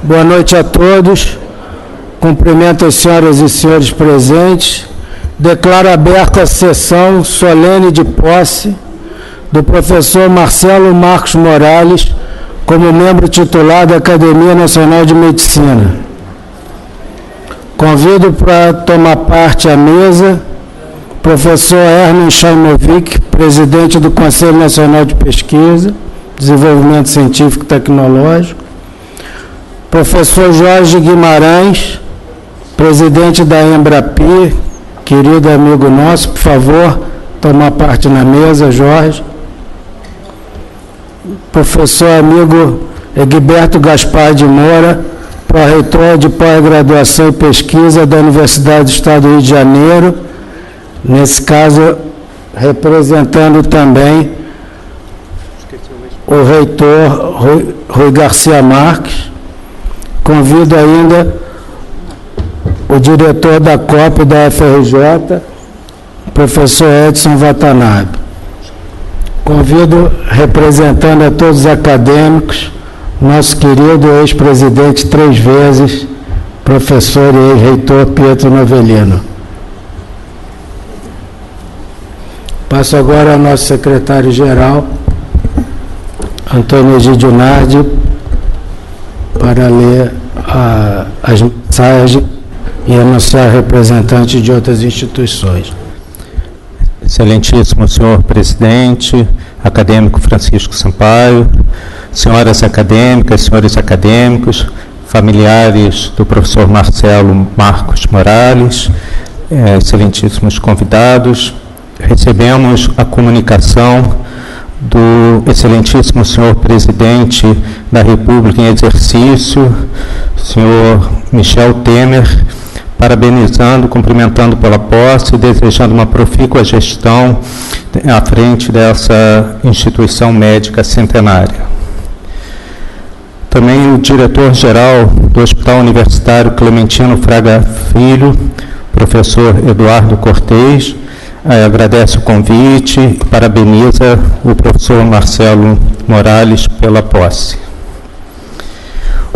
Boa noite a todos. Cumprimento as senhoras e senhores presentes. Declaro aberta a sessão solene de posse do professor Marcelo Marcos Morales como membro titular da Academia Nacional de Medicina. Convido para tomar parte à mesa o professor Herman Chaimovic, presidente do Conselho Nacional de Pesquisa, Desenvolvimento Científico e Tecnológico, professor Jorge Guimarães, presidente da Embrapi, querido amigo nosso, por favor, tomar parte na mesa, Jorge. Professor amigo Egberto Gaspar de Moura, pró-reitor de pós-graduação e pesquisa da Universidade do Estado do Rio de Janeiro, nesse caso representando também o reitor Rui Garcia Marques. Convido ainda o diretor da COP da FRJ, professor Edson Watanabe. Convido, representando a todos os acadêmicos, nosso querido ex-presidente 3 vezes, professor e ex-reitor Pietro Novellino. Passo agora ao nosso secretário-geral, Antônio Egidio Nardi, para ler as mensagens e anunciar representantes de outras instituições. Excelentíssimo senhor presidente, acadêmico Francisco Sampaio, senhoras acadêmicas, senhores acadêmicos, familiares do professor Marcelo Marcos Morales, excelentíssimos convidados, recebemos a comunicação do excelentíssimo senhor presidente da República em exercício, senhor Michel Temer, parabenizando, cumprimentando pela posse e desejando uma profícua gestão à frente dessa instituição médica centenária. Também o diretor-geral do Hospital Universitário Clementino Fraga Filho, professor Eduardo Cortez, agradece o convite e parabeniza o professor Marcelo Morales pela posse.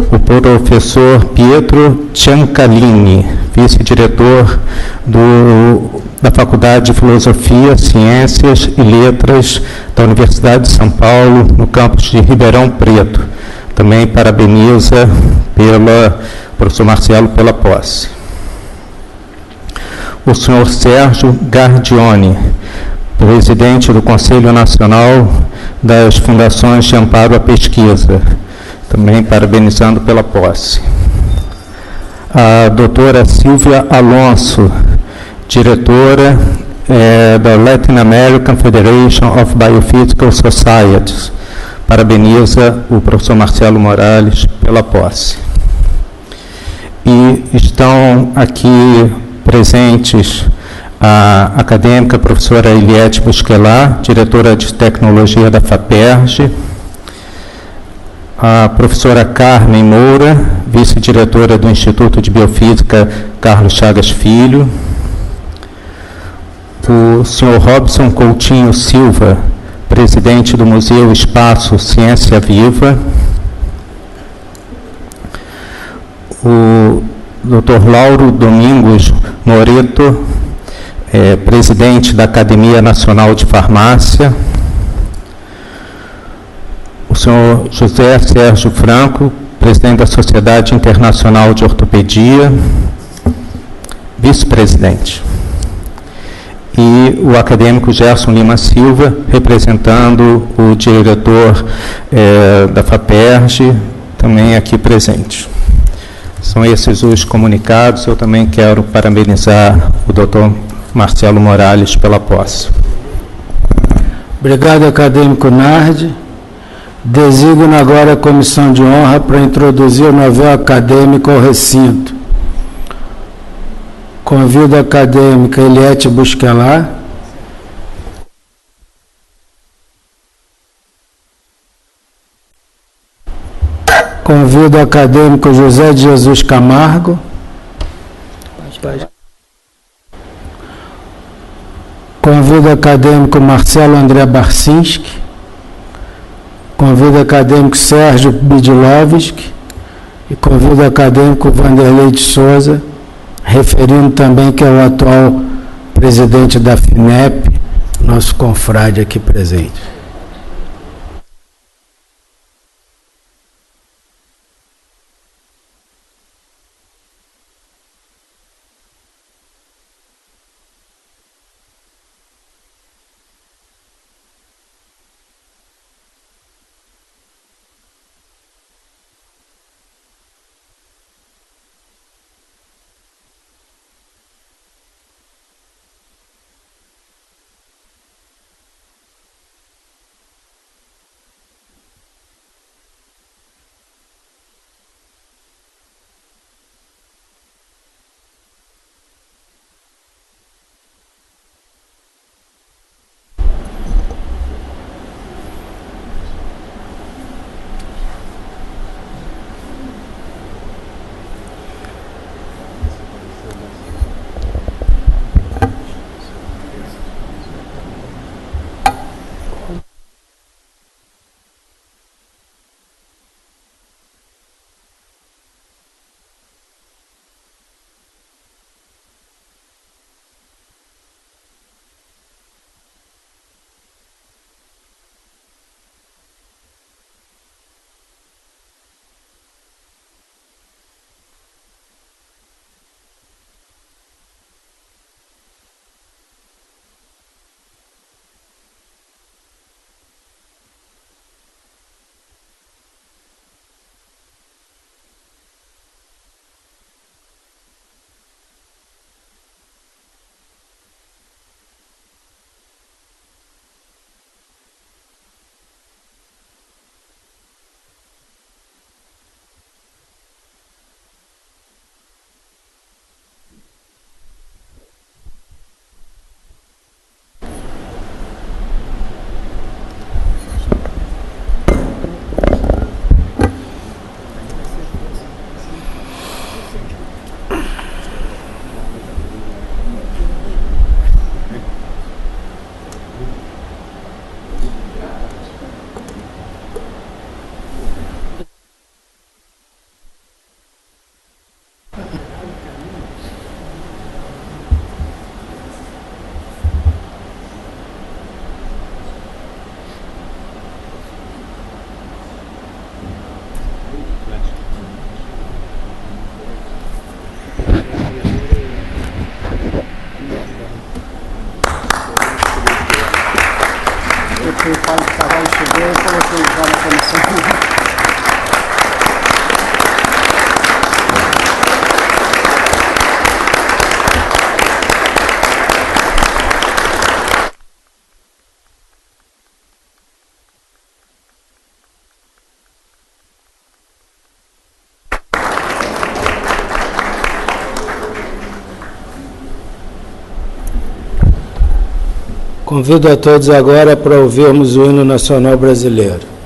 O professor Pietro Ciancalini, vice-diretor da Faculdade de Filosofia, Ciências e Letras da Universidade de São Paulo, no campus de Ribeirão Preto, também parabeniza professor Marcelo pela posse. O senhor Sérgio Gardioni, presidente do Conselho Nacional das Fundações de Amparo à Pesquisa, também parabenizando pela posse. A doutora Silvia Alonso, diretora da Latin American Federation of Biophysical Societies, parabeniza o professor Marcelo Morales pela posse. E estão aqui presentes a acadêmica professora Eliette Busquelar, diretora de tecnologia da FAPERJ, a professora Carmen Moura, vice-diretora do Instituto de Biofísica Carlos Chagas Filho, o senhor Robson Coutinho Silva, presidente do Museu Espaço Ciência Viva, o Dr. Lauro Domingos Moreto, presidente da Academia Nacional de Farmácia, o senhor José Sérgio Franco, presidente da Sociedade Internacional de Ortopedia, vice-presidente, e o acadêmico Gerson Lima Silva, representando o diretor da FAPERJ, também aqui presente. São esses os comunicados. Eu também quero parabenizar o doutor Marcelo Morales pela posse. Obrigado, acadêmico Nardi. Designo agora a comissão de honra para introduzir o novel acadêmico ao recinto. Convido a acadêmica Eliette Busquelar. Convido o acadêmico José de Jesus Camargo. Convido o acadêmico Marcelo André Barcinski. Convido o acadêmico Sérgio Bidlovski E convido o acadêmico Vanderlei de Souza, referindo também que é o atual presidente da FINEP, nosso confrade aqui presente. O Paulo Carvalho chegou e colocou já na comissão. Convido a todos agora para ouvirmos o hino nacional brasileiro.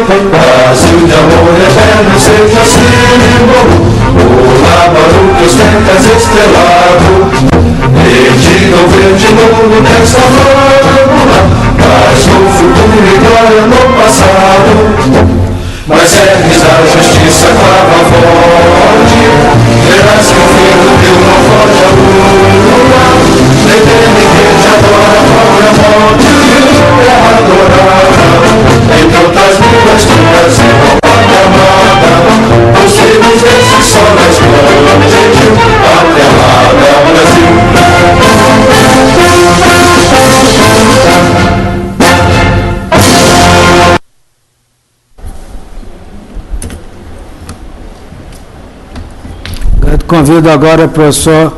Brasil de amor eterno seja símbolo, olá para o que ostentas estrelado, e diga o verde novo nessa fórmula, mas no futuro e glória no passado. Mas ergues a justiça clava forte, verás que o filho teu não foge a lua, detém quem te adora a própria morte, é adorada, entre outras vidas do Brasil, pátria amada, os filhos desse sol na escola, gentil, pátria amada, Brasil. Convido agora o professor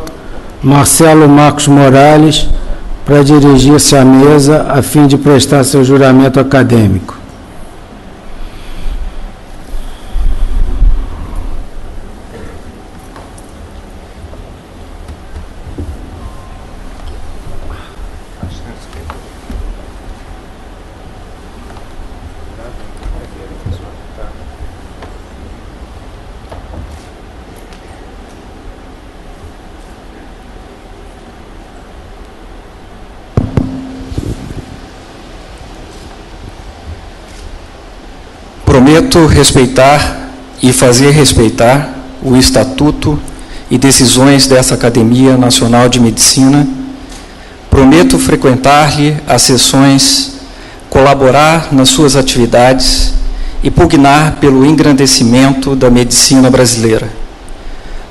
Marcelo Marcos Morales para dirigir-se à mesa a fim de prestar seu juramento acadêmico. Prometo respeitar e fazer respeitar o Estatuto e decisões dessa Academia Nacional de Medicina. Prometo frequentar-lhe as sessões, colaborar nas suas atividades e pugnar pelo engrandecimento da medicina brasileira.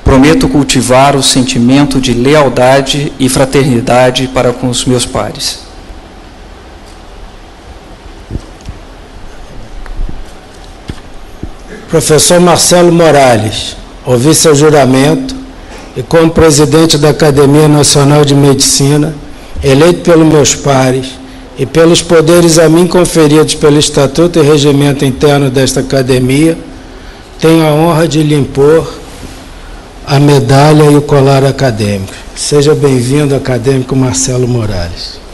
Prometo cultivar o sentimento de lealdade e fraternidade para com os meus pares. Professor Marcelo Morales, ouvi seu juramento e, como presidente da Academia Nacional de Medicina, eleito pelos meus pares e pelos poderes a mim conferidos pelo Estatuto e Regimento Interno desta Academia, tenho a honra de lhe impor a medalha e o colar acadêmico. Seja bem-vindo, acadêmico Marcelo Morales.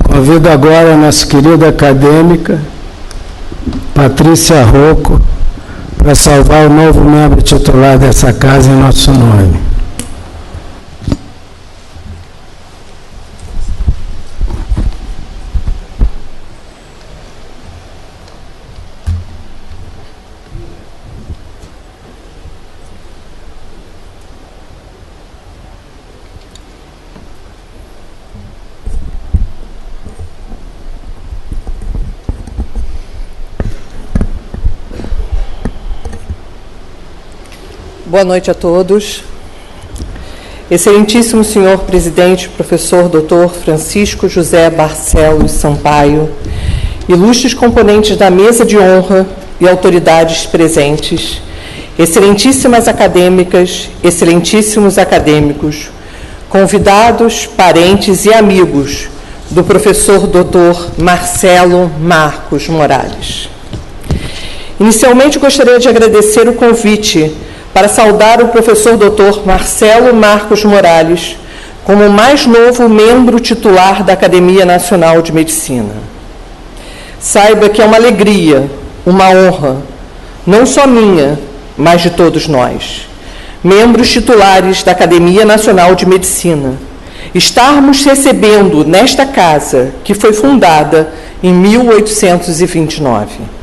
Convido agora a nossa querida acadêmica, Patrícia Rocco, para salvar o novo membro titular dessa casa em nosso nome. Boa noite a todos. Excelentíssimo senhor presidente, professor Dr. Francisco José Barcelos Sampaio, ilustres componentes da mesa de honra e autoridades presentes, excelentíssimas acadêmicas, excelentíssimos acadêmicos, convidados, parentes e amigos do professor Dr. Marcelo Marcos Morales. Inicialmente, gostaria de agradecer o convite para saudar o professor Dr. Marcelo Marcos Morales como o mais novo membro titular da Academia Nacional de Medicina. Saiba que é uma alegria, uma honra, não só minha, mas de todos nós, membros titulares da Academia Nacional de Medicina, estarmos recebendo nesta casa, que foi fundada em 1829.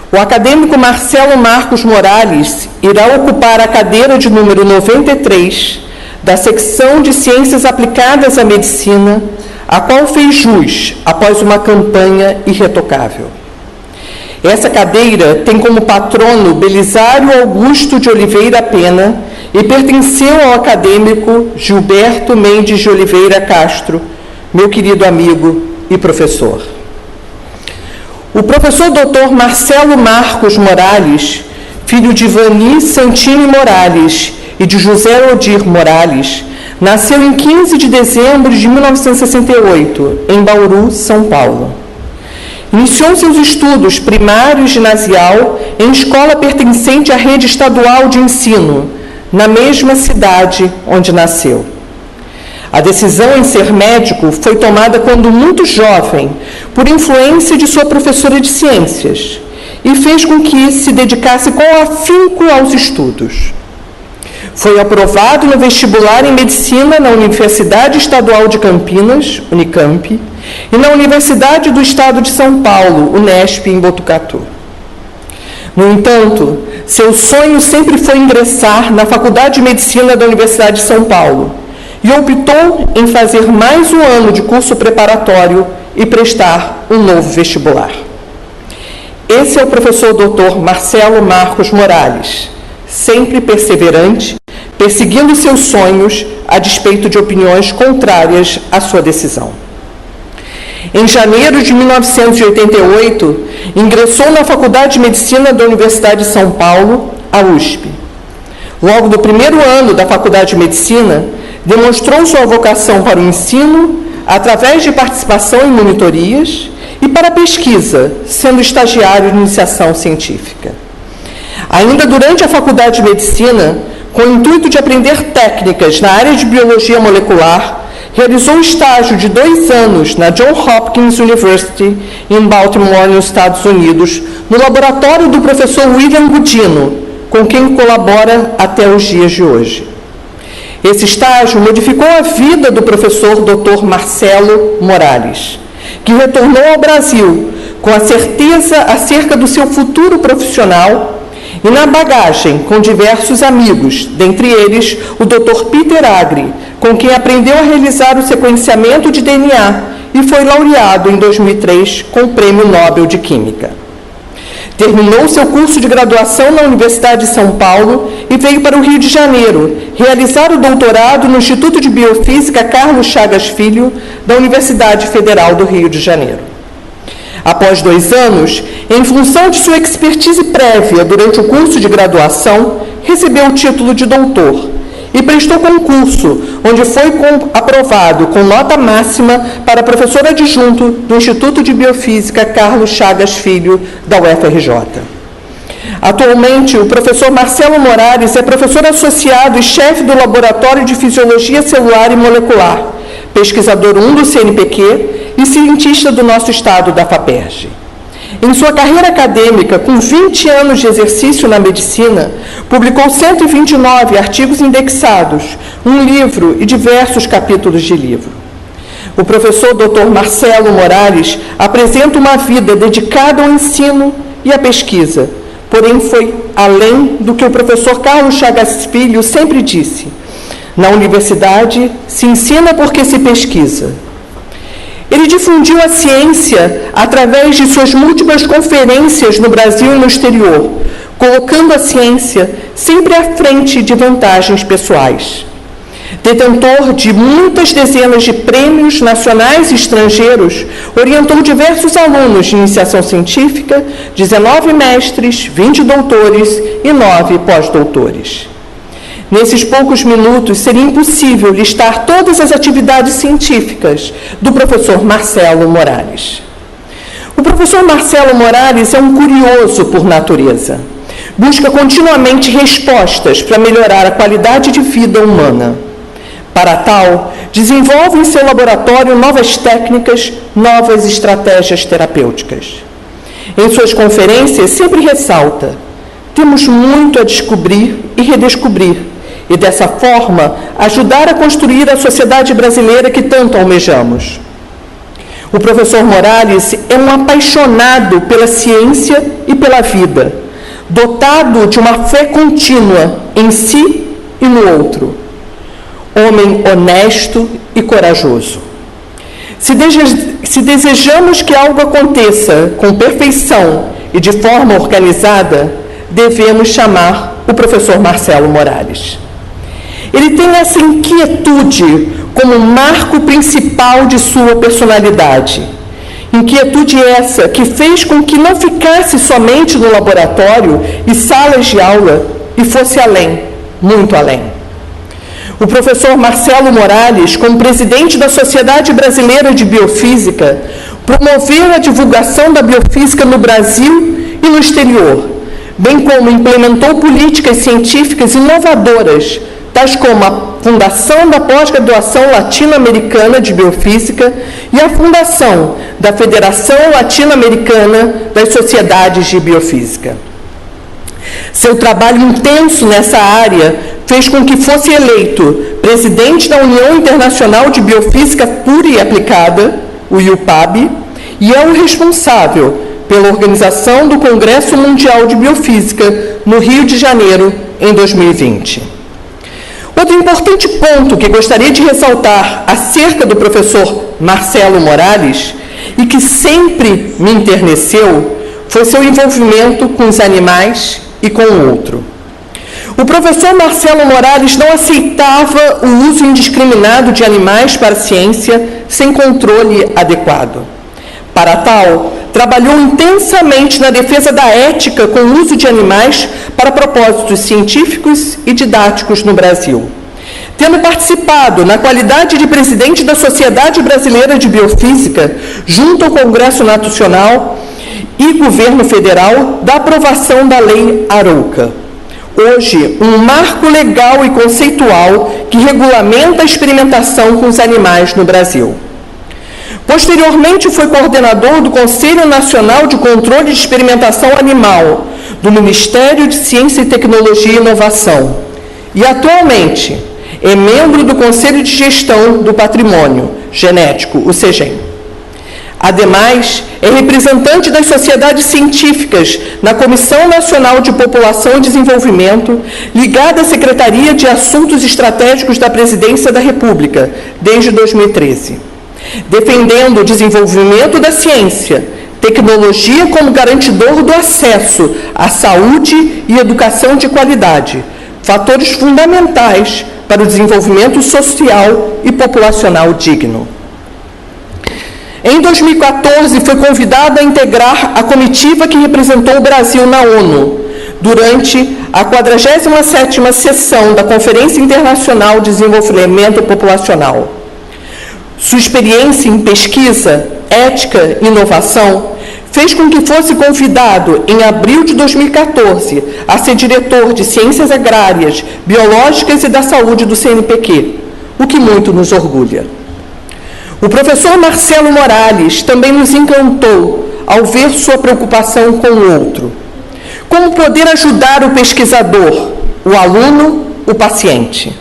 O acadêmico Marcelo Marcos Morales irá ocupar a cadeira de número 93 da secção de Ciências Aplicadas à Medicina, a qual fez jus após uma campanha irretocável. Essa cadeira tem como patrono Belisário Augusto de Oliveira Pena e pertenceu ao acadêmico Gilberto Mendes de Oliveira Castro, meu querido amigo e professor. O professor Dr. Marcelo Marcos Morales, filho de Vani Santini Morales e de José Odir Morales, nasceu em 15 de dezembro de 1968, em Bauru, São Paulo. Iniciou seus estudos primário e ginasial em escola pertencente à rede estadual de ensino, na mesma cidade onde nasceu. A decisão em ser médico foi tomada quando muito jovem, por influência de sua professora de ciências, e fez com que se dedicasse com afinco aos estudos. Foi aprovado no vestibular em medicina na Universidade Estadual de Campinas, Unicamp, e na Universidade do Estado de São Paulo, Unesp, em Botucatu. No entanto, seu sonho sempre foi ingressar na Faculdade de Medicina da Universidade de São Paulo e optou em fazer mais um ano de curso preparatório e prestar um novo vestibular. Esse é o professor Dr. Marcelo Marcos Morales, sempre perseverante, perseguindo seus sonhos a despeito de opiniões contrárias à sua decisão. Em janeiro de 1988, ingressou na Faculdade de Medicina da Universidade de São Paulo, a USP. Logo no primeiro ano da Faculdade de Medicina, demonstrou sua vocação para o ensino através de participação em monitorias e para a pesquisa, sendo estagiário de iniciação científica. Ainda durante a Faculdade de Medicina, com o intuito de aprender técnicas na área de biologia molecular, realizou estágio de 2 anos na Johns Hopkins University, em Baltimore, nos Estados Unidos, no laboratório do professor William Gudino, com quem colabora até os dias de hoje. Esse estágio modificou a vida do professor Dr. Marcelo Morales, que retornou ao Brasil com a certeza acerca do seu futuro profissional e na bagagem com diversos amigos, dentre eles o Dr. Peter Agre, com quem aprendeu a realizar o sequenciamento de DNA e foi laureado em 2003 com o Prêmio Nobel de Química. Terminou seu curso de graduação na Universidade de São Paulo e veio para o Rio de Janeiro realizar o doutorado no Instituto de Biofísica Carlos Chagas Filho, da Universidade Federal do Rio de Janeiro. Após 2 anos, em função de sua expertise prévia durante o curso de graduação, recebeu o título de doutor e prestou concurso, onde foi aprovado com nota máxima para professor adjunto do Instituto de Biofísica Carlos Chagas Filho, da UFRJ. Atualmente, o professor Marcelo Morales é professor associado e chefe do Laboratório de Fisiologia Celular e Molecular, pesquisador 1 do CNPq e cientista do nosso estado da FAPERJ. Em sua carreira acadêmica, com 20 anos de exercício na medicina, publicou 129 artigos indexados, um livro e diversos capítulos de livro. O professor Dr. Marcelo Morales apresenta uma vida dedicada ao ensino e à pesquisa, porém foi além do que o professor Carlos Chagas Filho sempre disse: na universidade se ensina porque se pesquisa. Ele difundiu a ciência através de suas múltiplas conferências no Brasil e no exterior, colocando a ciência sempre à frente de vantagens pessoais. Detentor de muitas dezenas de prêmios nacionais e estrangeiros, orientou diversos alunos de iniciação científica, 19 mestres, 20 doutores e 9 pós-doutores. Nesses poucos minutos, seria impossível listar todas as atividades científicas do professor Marcelo Morales. O professor Marcelo Morales é um curioso por natureza. Busca continuamente respostas para melhorar a qualidade de vida humana. Para tal, desenvolve em seu laboratório novas técnicas, novas estratégias terapêuticas. Em suas conferências, sempre ressalta: temos muito a descobrir e redescobrir, e dessa forma ajudar a construir a sociedade brasileira que tanto almejamos. O professor Morales é um apaixonado pela ciência e pela vida, dotado de uma fé contínua em si e no outro. Homem honesto e corajoso. Se desejamos que algo aconteça com perfeição e de forma organizada, devemos chamar o professor Marcelo Morales. Ele tem essa inquietude como marco principal de sua personalidade. Inquietude essa que fez com que não ficasse somente no laboratório e salas de aula e fosse além, muito além. O professor Marcelo Morales, como presidente da Sociedade Brasileira de Biofísica, promoveu a divulgação da biofísica no Brasil e no exterior, bem como implementou políticas científicas inovadoras, tais como a Fundação da Pós-Graduação Latino-Americana de Biofísica e a Fundação da Federação Latino-Americana das Sociedades de Biofísica. Seu trabalho intenso nessa área fez com que fosse eleito presidente da União Internacional de Biofísica Pura e Aplicada, o IUPAB, e é o responsável pela organização do Congresso Mundial de Biofísica no Rio de Janeiro, em 2020. Outro importante ponto que gostaria de ressaltar acerca do professor Marcelo Morales, e que sempre me enterneceu, foi seu envolvimento com os animais e com o outro. O professor Marcelo Morales não aceitava o uso indiscriminado de animais para a ciência sem controle adequado. Para tal, trabalhou intensamente na defesa da ética com o uso de animais para propósitos científicos e didáticos no Brasil. Tendo participado, na qualidade de presidente da Sociedade Brasileira de Biofísica, junto ao Congresso Nacional e Governo Federal, da aprovação da Lei Arouca. Hoje, um marco legal e conceitual que regulamenta a experimentação com os animais no Brasil. Posteriormente, foi coordenador do Conselho Nacional de Controle de Experimentação Animal, do Ministério de Ciência e Tecnologia e Inovação. E, atualmente, é membro do Conselho de Gestão do Patrimônio Genético, o CEGEM. Ademais, é representante das sociedades científicas na Comissão Nacional de População e Desenvolvimento, ligada à Secretaria de Assuntos Estratégicos da Presidência da República, desde 2013. Defendendo o desenvolvimento da ciência, tecnologia como garantidor do acesso à saúde e educação de qualidade, fatores fundamentais para o desenvolvimento social e populacional digno. Em 2014, foi convidado a integrar a comitiva que representou o Brasil na ONU, durante a 47ª sessão da Conferência Internacional de Desenvolvimento Populacional. Sua experiência em pesquisa, ética e inovação fez com que fosse convidado, em abril de 2014, a ser diretor de Ciências Agrárias, Biológicas e da Saúde do CNPq, o que muito nos orgulha. O professor Marcelo Morales também nos encantou ao ver sua preocupação com o outro. Como poder ajudar o pesquisador, o aluno, o paciente.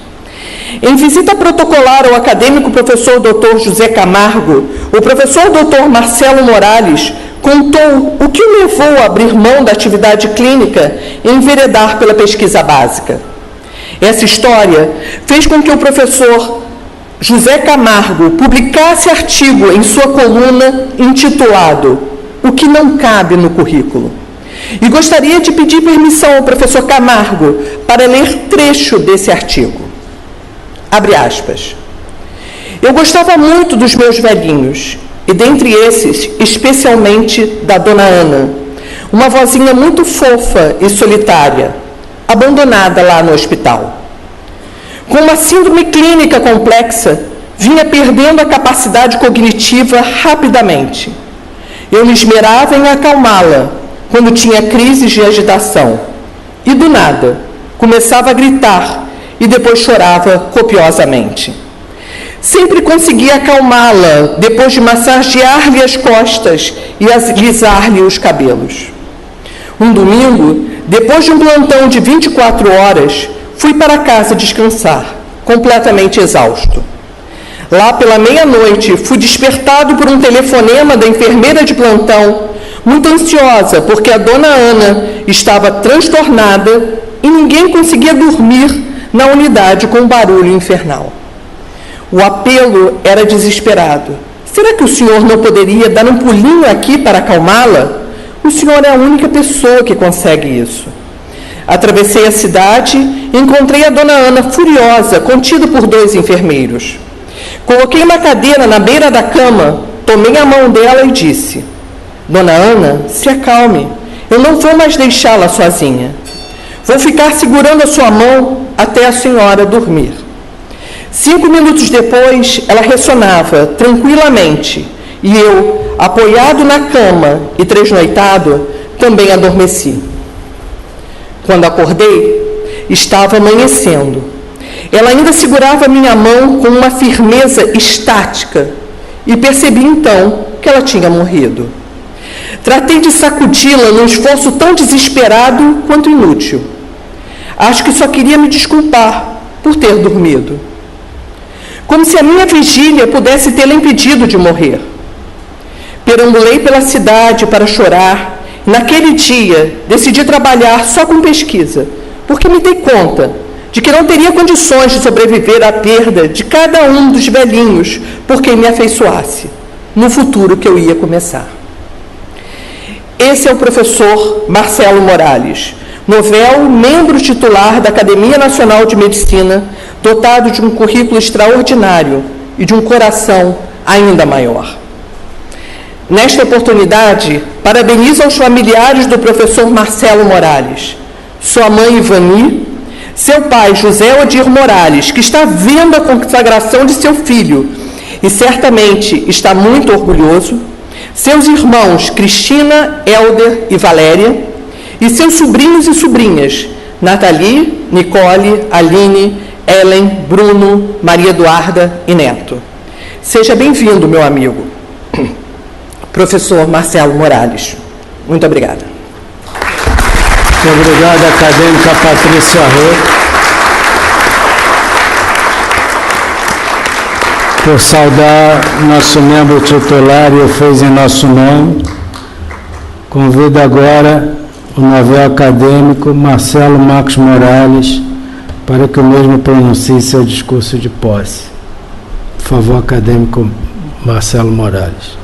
Em visita protocolar ao acadêmico professor Dr. José Camargo, o professor Dr. Marcelo Morales contou o que o levou a abrir mão da atividade clínica e enveredar pela pesquisa básica. Essa história fez com que o professor José Camargo publicasse artigo em sua coluna intitulado "O que não cabe no currículo". E gostaria de pedir permissão ao professor Camargo para ler trecho desse artigo. Abre aspas. Eu gostava muito dos meus velhinhos, e dentre esses, especialmente da dona Ana, uma vozinha muito fofa e solitária, abandonada lá no hospital. Com uma síndrome clínica complexa, vinha perdendo a capacidade cognitiva rapidamente. Eu me esmerava em acalmá-la quando tinha crises de agitação. E do nada, começava a gritar e depois chorava copiosamente. Sempre conseguia acalmá-la depois de massagear-lhe as costas e alisar-lhe os cabelos. Um domingo, depois de um plantão de 24 horas, fui para casa descansar, completamente exausto. Lá pela meia-noite, fui despertado por um telefonema da enfermeira de plantão, muito ansiosa, porque a dona Ana estava transtornada e ninguém conseguia dormir na unidade com um barulho infernal. O apelo era desesperado. Será que o senhor não poderia dar um pulinho aqui para acalmá-la? O senhor é a única pessoa que consegue isso. Atravessei a cidade e encontrei a dona Ana furiosa, contida por 2 enfermeiros. Coloquei uma cadeira na beira da cama, tomei a mão dela e disse: Dona Ana, se acalme, eu não vou mais deixá-la sozinha. Vou ficar segurando a sua mão até a senhora dormir. 5 minutos depois, ela ressonava tranquilamente e eu, apoiado na cama e tresnoitado, também adormeci. Quando acordei, estava amanhecendo. Ela ainda segurava minha mão com uma firmeza estática e percebi então que ela tinha morrido. Tratei de sacudi-la num esforço tão desesperado quanto inútil. Acho que só queria me desculpar por ter dormido. Como se a minha vigília pudesse tê-la impedido de morrer. Perambulei pela cidade para chorar. Naquele dia, decidi trabalhar só com pesquisa, porque me dei conta de que não teria condições de sobreviver à perda de cada um dos velhinhos por quem me afeiçoasse, no futuro que eu ia começar. Esse é o professor Marcelo Morales, novel, membro titular da Academia Nacional de Medicina, dotado de um currículo extraordinário e de um coração ainda maior. Nesta oportunidade, parabenizo aos familiares do professor Marcelo Morales, sua mãe Ivani, seu pai José Odir Morales, que está vendo a consagração de seu filho e certamente está muito orgulhoso, seus irmãos Cristina, Helder e Valéria, e seus sobrinhos e sobrinhas, Nathalie, Nicole, Aline, Ellen, Bruno, Maria Eduarda e Neto. Seja bem-vindo, meu amigo, professor Marcelo Morales. Muito obrigada. Muito obrigado, acadêmica Patrícia Rô, por saudar nosso membro titular e o fez em nosso nome. Convido agora o novel acadêmico Marcelo Marcos Morales para que o mesmo pronuncie seu discurso de posse. Por favor, acadêmico Marcelo Morales.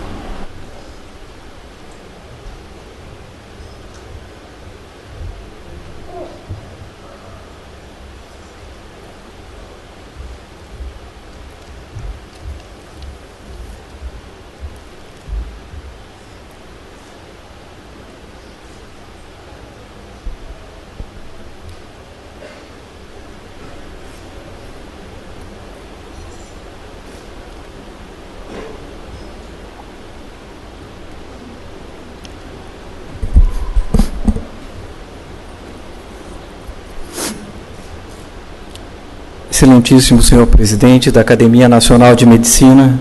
Excelentíssimo senhor presidente da Academia Nacional de Medicina,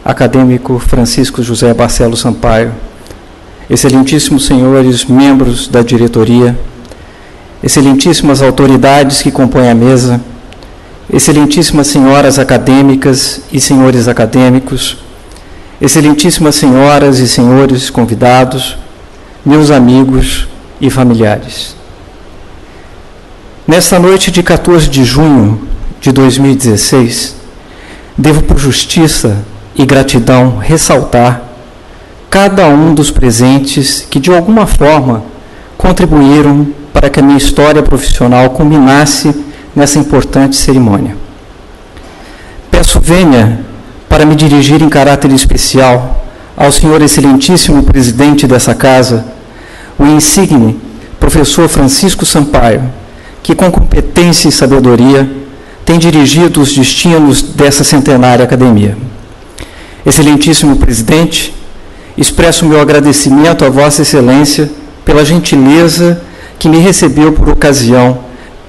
acadêmico Francisco José Barcelos Sampaio, excelentíssimos senhores membros da diretoria, excelentíssimas autoridades que compõem a mesa, excelentíssimas senhoras acadêmicas e senhores acadêmicos, excelentíssimas senhoras e senhores convidados, meus amigos e familiares. Nesta noite de 14 de junho de 2016, devo por justiça e gratidão ressaltar cada um dos presentes que de alguma forma contribuíram para que a minha história profissional culminasse nessa importante cerimônia. Peço vênia para me dirigir em caráter especial ao senhor excelentíssimo presidente dessa casa, o insigne professor Francisco Sampaio, que com competência e sabedoria tem dirigido os destinos dessa centenária academia. Excelentíssimo presidente, expresso meu agradecimento a Vossa Excelência pela gentileza que me recebeu por ocasião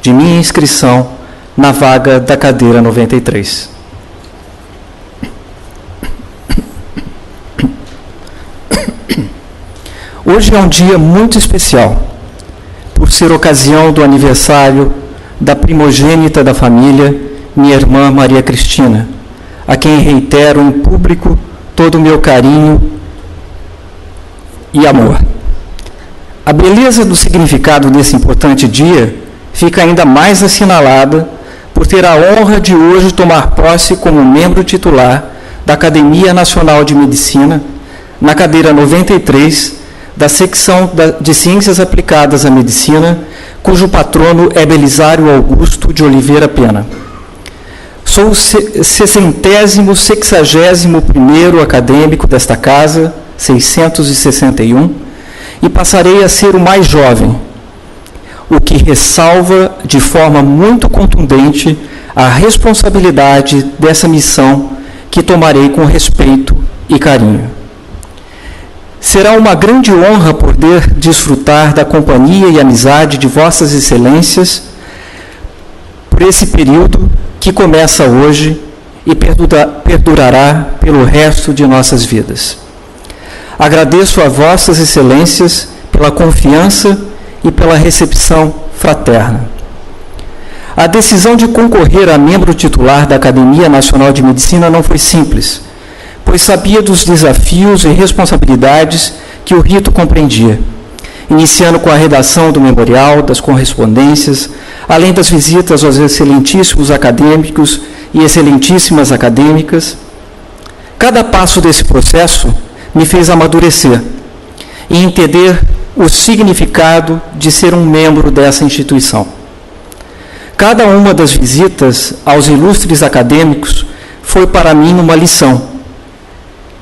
de minha inscrição na vaga da cadeira 93. Hoje é um dia muito especial, por ser ocasião do aniversário da primogênita da família, minha irmã Maria Cristina, a quem reitero em público todo o meu carinho e amor. A beleza do significado desse importante dia fica ainda mais assinalada por ter a honra de hoje tomar posse como membro titular da Academia Nacional de Medicina, na cadeira 93, da secção de Ciências Aplicadas à Medicina, cujo patrono é Belisário Augusto de Oliveira Pena. Sou o 661º acadêmico desta casa, 661, e passarei a ser o mais jovem, o que ressalva de forma muito contundente a responsabilidade dessa missão que tomarei com respeito e carinho. Será uma grande honra poder desfrutar da companhia e amizade de Vossas Excelências por esse período que começa hoje e perdurará pelo resto de nossas vidas. Agradeço a Vossas Excelências pela confiança e pela recepção fraterna. A decisão de concorrer a membro titular da Academia Nacional de Medicina não foi simples, pois sabia dos desafios e responsabilidades que o rito compreendia, iniciando com a redação do memorial, das correspondências, além das visitas aos excelentíssimos acadêmicos e excelentíssimas acadêmicas. Cada passo desse processo me fez amadurecer e entender o significado de ser um membro dessa instituição. Cada uma das visitas aos ilustres acadêmicos foi para mim uma lição,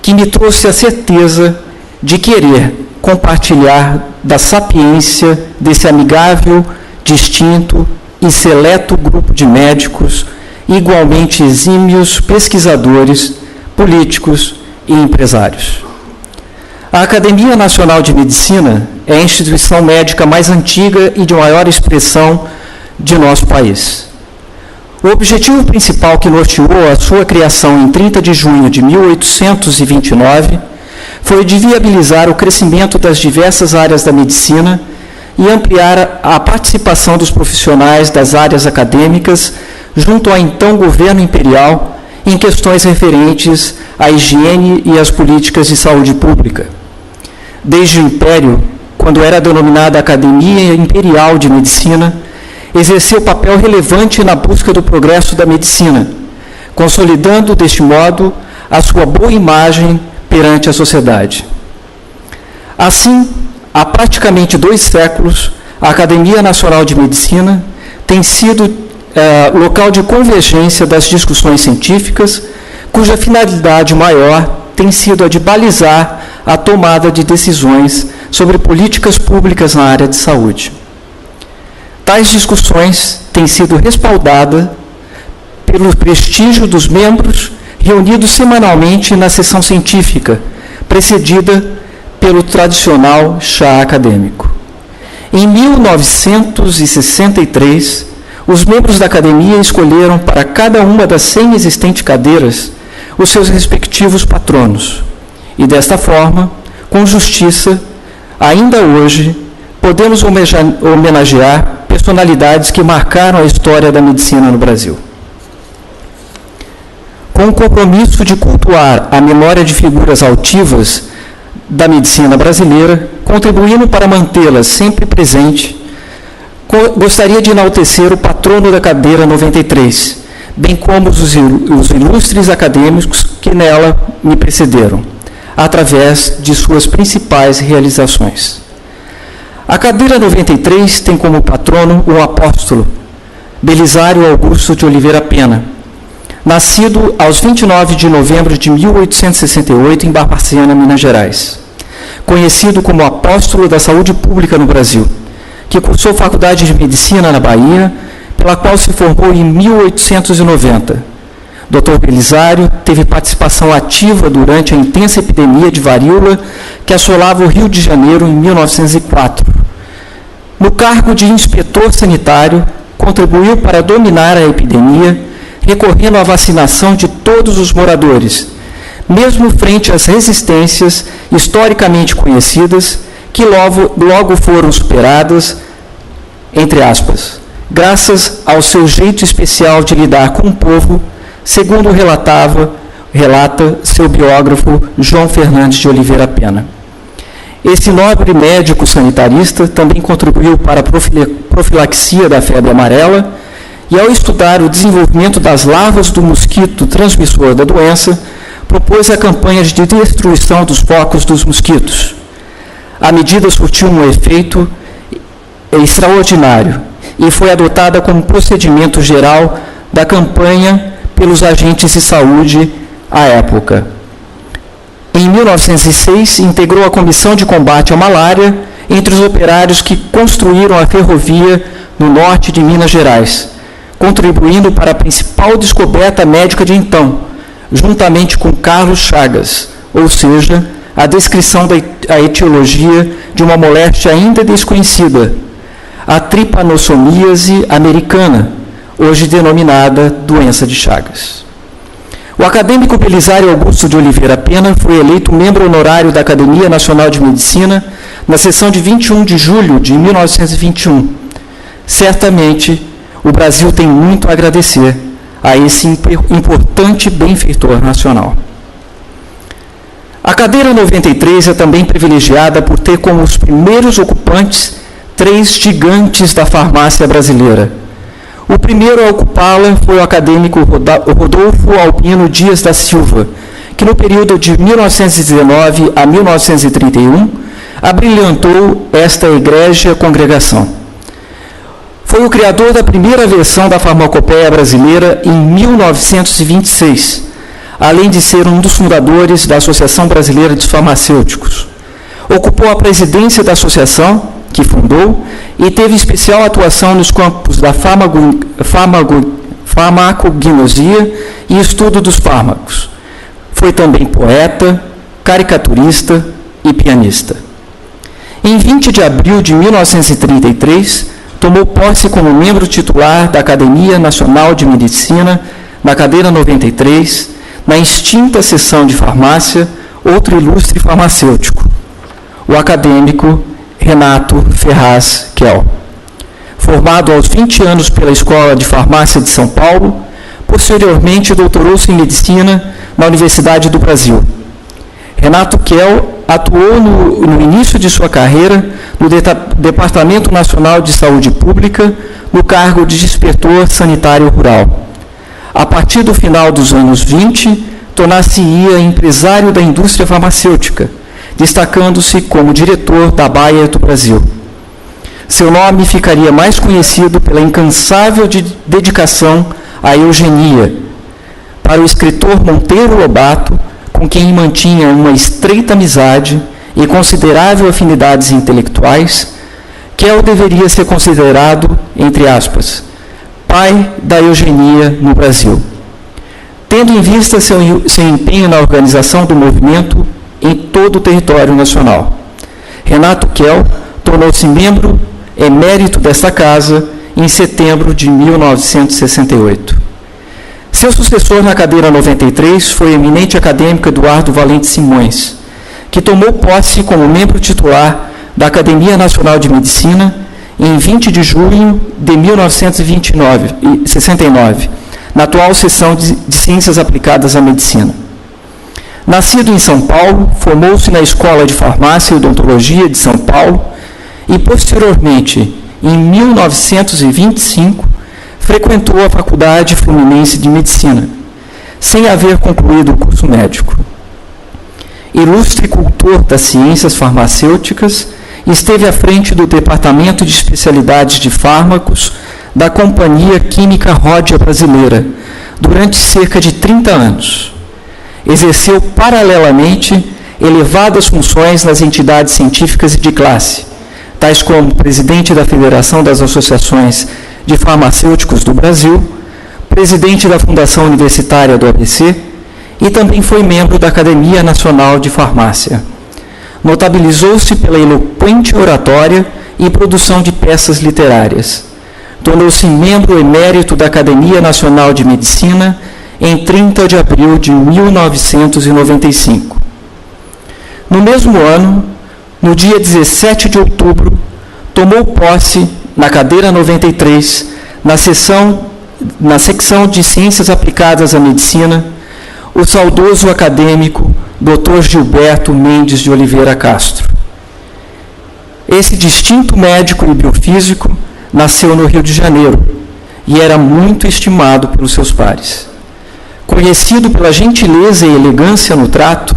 que me trouxe a certeza de querer compartilhar da sapiência desse amigável, distinto e seleto grupo de médicos, igualmente exímios pesquisadores, políticos e empresários. A Academia Nacional de Medicina é a instituição médica mais antiga e de maior expressão de nosso país. O objetivo principal que norteou a sua criação em 30 de junho de 1829 foi de viabilizar o crescimento das diversas áreas da medicina e ampliar a participação dos profissionais das áreas acadêmicas junto ao então governo imperial em questões referentes à higiene e às políticas de saúde pública. Desde o Império, quando era denominada Academia Imperial de Medicina, exerceu papel relevante na busca do progresso da medicina, consolidando, deste modo, a sua boa imagem perante a sociedade. Assim, há praticamente 2 séculos, a Academia Nacional de Medicina tem sido local de convergência das discussões científicas, cuja finalidade maior tem sido a de balizar a tomada de decisões sobre políticas públicas na área de saúde. Tais discussões têm sido respaldadas pelo prestígio dos membros reunidos semanalmente na sessão científica, precedida pelo tradicional chá acadêmico. Em 1963, os membros da academia escolheram para cada uma das 100 existentes cadeiras os seus respectivos patronos. E desta forma, com justiça, ainda hoje, podemos homenagear personalidades que marcaram a história da medicina no Brasil. Com o compromisso de cultuar a memória de figuras altivas da medicina brasileira, contribuindo para mantê-la sempre presente, gostaria de enaltecer o patrono da cadeira 93, bem como os ilustres acadêmicos que nela me precederam, através de suas principais realizações. A cadeira 93 tem como patrono o apóstolo Belisário Augusto de Oliveira Pena, nascido aos 29 de novembro de 1868 em Barbacena, Minas Gerais, conhecido como apóstolo da saúde pública no Brasil, que cursou faculdade de medicina na Bahia, pela qual se formou em 1890. Dr. Belisário teve participação ativa durante a intensa epidemia de varíola que assolava o Rio de Janeiro em 1904. No cargo de inspetor sanitário, contribuiu para dominar a epidemia, recorrendo à vacinação de todos os moradores, mesmo frente às resistências historicamente conhecidas, que logo foram superadas, entre aspas, graças ao seu jeito especial de lidar com o povo, segundo relata seu biógrafo João Fernandes de Oliveira Pena. Esse nobre médico sanitarista também contribuiu para a profilaxia da febre amarela e, ao estudar o desenvolvimento das larvas do mosquito transmissor da doença, propôs a campanha de destruição dos focos dos mosquitos. A medida surtiu um efeito extraordinário e foi adotada como procedimento geral da campanha pelos agentes de saúde à época. Em 1906, integrou a Comissão de Combate à Malária entre os operários que construíram a ferrovia no norte de Minas Gerais, contribuindo para a principal descoberta médica de então, juntamente com Carlos Chagas, ou seja, a descrição da etiologia de uma moléstia ainda desconhecida, a tripanossomíase americana, hoje denominada doença de Chagas. O acadêmico Belisário Augusto de Oliveira Pena foi eleito membro honorário da Academia Nacional de Medicina na sessão de 21 de julho de 1921. Certamente, o Brasil tem muito a agradecer a esse importante benfeitor nacional. A cadeira 93 é também privilegiada por ter como os primeiros ocupantes 3 gigantes da farmácia brasileira. O primeiro a ocupá-la foi o acadêmico Rodolfo Albino Dias da Silva, que no período de 1919 a 1931 abrilhantou esta egrégia congregação. Foi o criador da primeira versão da farmacopeia brasileira em 1926, além de ser um dos fundadores da Associação Brasileira de Farmacêuticos. Ocupou a presidência da associação, que fundou, e teve especial atuação nos campos da farmacognosia e estudo dos fármacos. Foi também poeta, caricaturista e pianista. Em 20 de abril de 1933, tomou posse como membro titular da Academia Nacional de Medicina, na cadeira 93, na extinta seção de farmácia, outro ilustre farmacêutico, o acadêmico Renato Ferraz Kell. Formado aos 20 anos pela Escola de Farmácia de São Paulo, posteriormente doutorou-se em Medicina na Universidade do Brasil. Renato Kell atuou no início de sua carreira no Departamento Nacional de Saúde Pública, no cargo de inspetor sanitário rural. A partir do final dos anos 20, tornar-se-ia empresário da indústria farmacêutica, destacando-se como diretor da Bayer do Brasil. Seu nome ficaria mais conhecido pela incansável dedicação à eugenia. Para o escritor Monteiro Lobato, com quem mantinha uma estreita amizade e considerável afinidades intelectuais, Kell deveria ser considerado, entre aspas, pai da eugenia no Brasil. Tendo em vista seu empenho na organização do movimento em todo o território nacional, Renato Kell tornou-se membro emérito desta casa em setembro de 1968. Seu sucessor na cadeira 93 foi o eminente acadêmico Eduardo Valente Simões, que tomou posse como membro titular da Academia Nacional de Medicina em 20 de junho de 1969, na atual seção de Ciências Aplicadas à Medicina. Nascido em São Paulo, formou-se na Escola de Farmácia e Odontologia de São Paulo e, posteriormente, em 1925, frequentou a Faculdade Fluminense de Medicina, sem haver concluído o curso médico. Ilustre cultor das ciências farmacêuticas, esteve à frente do Departamento de Especialidades de Fármacos da Companhia Química Ródia Brasileira durante cerca de 30 anos. Exerceu paralelamente elevadas funções nas entidades científicas e de classe, tais como presidente da Federação das Associações de Farmacêuticos do Brasil, presidente da Fundação Universitária do ABC e também foi membro da Academia Nacional de Farmácia. Notabilizou-se pela eloquente oratória e produção de peças literárias. Tornou-se membro emérito da Academia Nacional de Medicina em 30 de abril de 1995. No mesmo ano, no dia 17 de outubro, tomou posse na cadeira 93, na secção de Ciências Aplicadas à Medicina, o saudoso acadêmico Dr. Gilberto Mendes de Oliveira Castro. Esse distinto médico e biofísico nasceu no Rio de Janeiro e era muito estimado pelos seus pares. Conhecido pela gentileza e elegância no trato,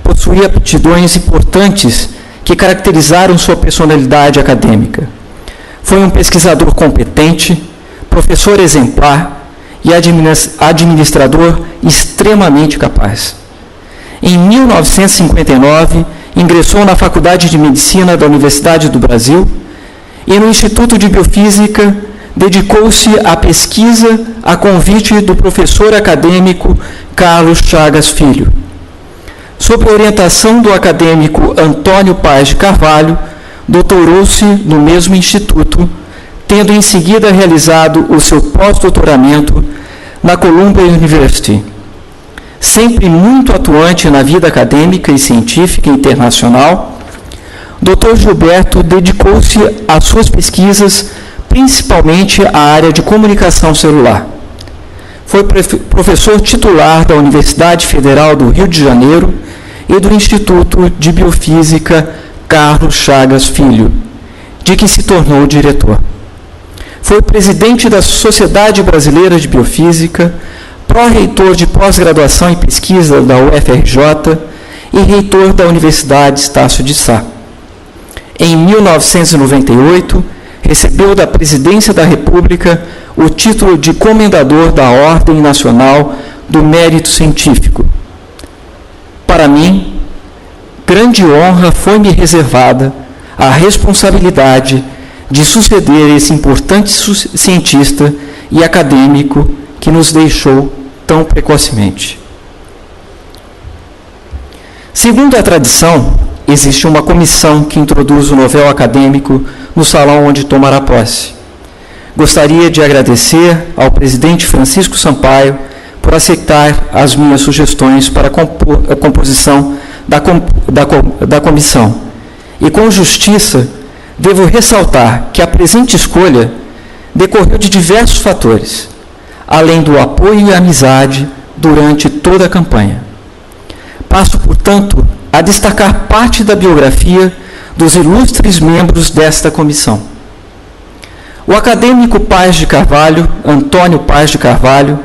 possuía aptidões importantes que caracterizaram sua personalidade acadêmica. Foi um pesquisador competente, professor exemplar e administrador extremamente capaz. Em 1959, ingressou na Faculdade de Medicina da Universidade do Brasil e no Instituto de Biofísica dedicou-se à pesquisa a convite do professor acadêmico Carlos Chagas Filho. Sob a orientação do acadêmico Antônio Paes de Carvalho, doutorou-se no mesmo instituto, tendo em seguida realizado o seu pós-doutoramento na Columbia University. Sempre muito atuante na vida acadêmica e científica internacional, Dr. Gilberto dedicou-se às suas pesquisas principalmente à área de comunicação celular. Foi professor titular da Universidade Federal do Rio de Janeiro e do Instituto de Biofísica Carlos Chagas Filho, de que se tornou diretor. Foi presidente da Sociedade Brasileira de Biofísica, pró-reitor de pós-graduação em pesquisa da UFRJ e reitor da Universidade Estácio de Sá. Em 1998, recebeu da Presidência da República o título de Comendador da Ordem Nacional do Mérito Científico. Para mim, grande honra foi-me reservada a responsabilidade de suceder esse importante cientista e acadêmico que nos deixou tão precocemente. Segundo a tradição, existe uma comissão que introduz o novel acadêmico no salão onde tomará posse. Gostaria de agradecer ao presidente Francisco Sampaio por aceitar as minhas sugestões para a composição da comissão. E com justiça, devo ressaltar que a presente escolha decorreu de diversos fatores, além do apoio e amizade durante toda a campanha. Passo, portanto, a destacar parte da biografia dos ilustres membros desta comissão. O acadêmico Paes de Carvalho, Antônio Paes de Carvalho,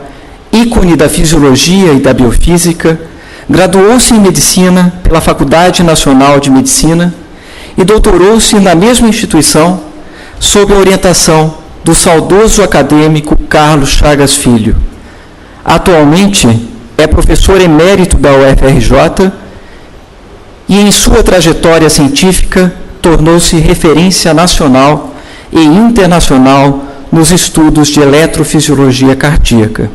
ícone da fisiologia e da biofísica, graduou-se em medicina pela Faculdade Nacional de Medicina e doutorou-se na mesma instituição sob a orientação do saudoso acadêmico Carlos Chagas Filho. Atualmente é professor emérito da UFRJ e em sua trajetória científica tornou-se referência nacional e internacional nos estudos de eletrofisiologia cardíaca.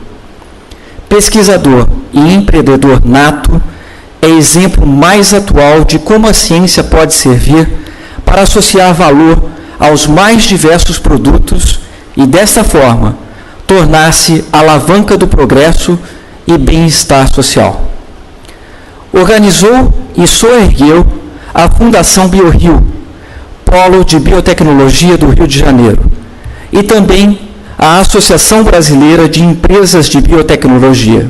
Pesquisador e empreendedor nato, é exemplo mais atual de como a ciência pode servir para associar valor aos mais diversos produtos e, desta forma, tornar-se alavanca do progresso e bem-estar social. Organizou e soergueu a Fundação BioRio, Polo de Biotecnologia do Rio de Janeiro, e também a Associação Brasileira de Empresas de Biotecnologia,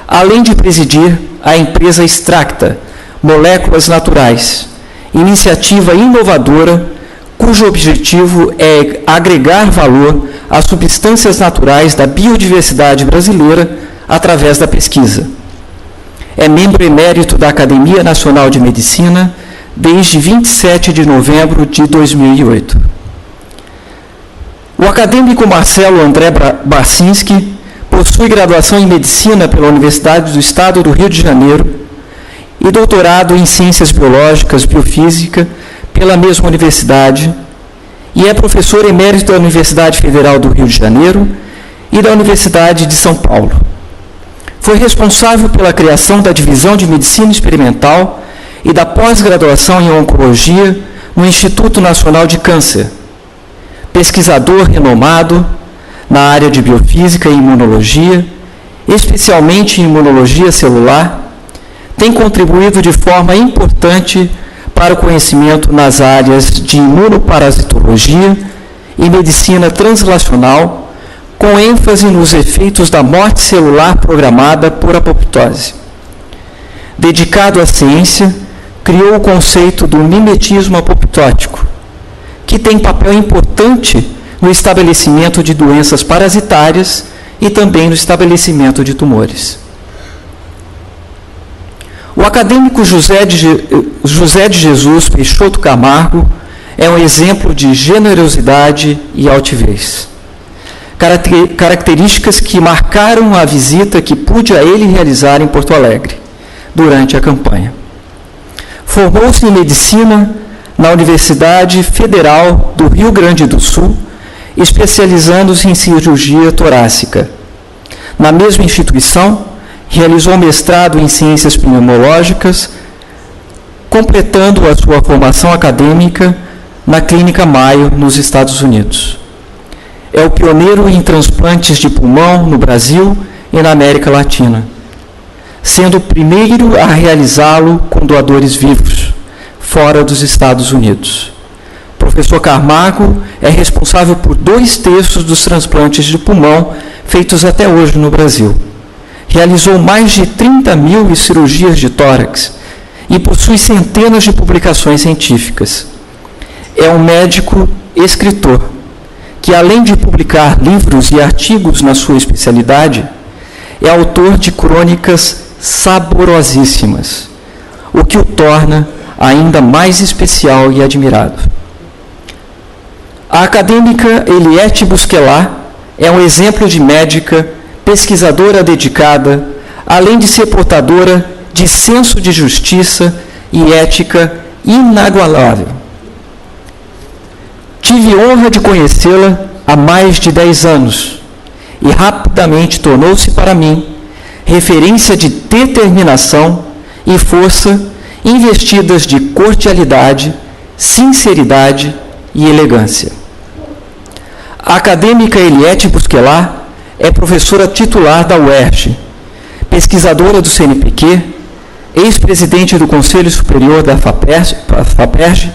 além de presidir a empresa Extracta, Moléculas Naturais, iniciativa inovadora cujo objetivo é agregar valor às substâncias naturais da biodiversidade brasileira através da pesquisa. É membro emérito da Academia Nacional de Medicina desde 27 de novembro de 2008. O acadêmico Marcelo André Barcinski possui graduação em Medicina pela Universidade do Estado do Rio de Janeiro e doutorado em Ciências Biológicas e Biofísica pela mesma universidade e é professor emérito da Universidade Federal do Rio de Janeiro e da Universidade de São Paulo. Foi responsável pela criação da Divisão de Medicina Experimental e da pós-graduação em Oncologia no Instituto Nacional de Câncer. Pesquisador renomado na área de biofísica e imunologia, especialmente em imunologia celular, tem contribuído de forma importante para o conhecimento nas áreas de imunoparasitologia e medicina translacional, com ênfase nos efeitos da morte celular programada por apoptose. Dedicado à ciência, criou o conceito do mimetismo apoptótico, que tem papel importante no estabelecimento de doenças parasitárias e também no estabelecimento de tumores. O acadêmico José de Jesus Peixoto Camargo é um exemplo de generosidade e altivez. características que marcaram a visita que pude a ele realizar em Porto Alegre, durante a campanha. Formou-se em medicina na Universidade Federal do Rio Grande do Sul, especializando-se em cirurgia torácica. Na mesma instituição, realizou mestrado em ciências pneumológicas, completando a sua formação acadêmica na Clínica Mayo, nos Estados Unidos. É o pioneiro em transplantes de pulmão no Brasil e na América Latina, sendo o primeiro a realizá-lo com doadores vivos, fora dos Estados Unidos. O professor Camargo é responsável por 2/3 dos transplantes de pulmão feitos até hoje no Brasil. Realizou mais de 30.000 cirurgias de tórax e possui centenas de publicações científicas. É um médico escritor que, além de publicar livros e artigos na sua especialidade, é autor de crônicas saborosíssimas, o que o torna ainda mais especial e admirado. A acadêmica Eliette Busquelat é um exemplo de médica, pesquisadora dedicada, além de ser portadora de senso de justiça e ética inagualável. Tive honra de conhecê-la há mais de 10 anos e rapidamente tornou-se para mim referência de determinação e força investidas de cordialidade, sinceridade e elegância. A acadêmica Eliette Busquelat é professora titular da UERJ, pesquisadora do CNPq, ex-presidente do Conselho Superior da FAPERJ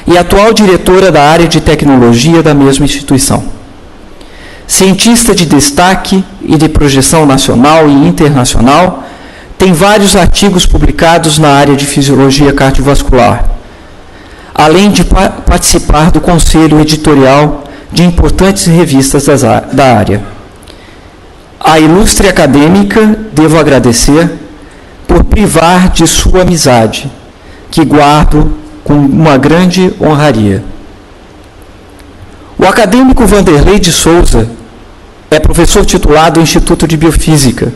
e atual diretora da área de tecnologia da mesma instituição. Cientista de destaque e de projeção nacional e internacional, tem vários artigos publicados na área de fisiologia cardiovascular, além de participar do conselho editorial de importantes revistas da área. A ilustre acadêmica devo agradecer por privar de sua amizade, que guardo com uma grande honraria. O acadêmico Vanderlei de Souza é professor titular do Instituto de Biofísica,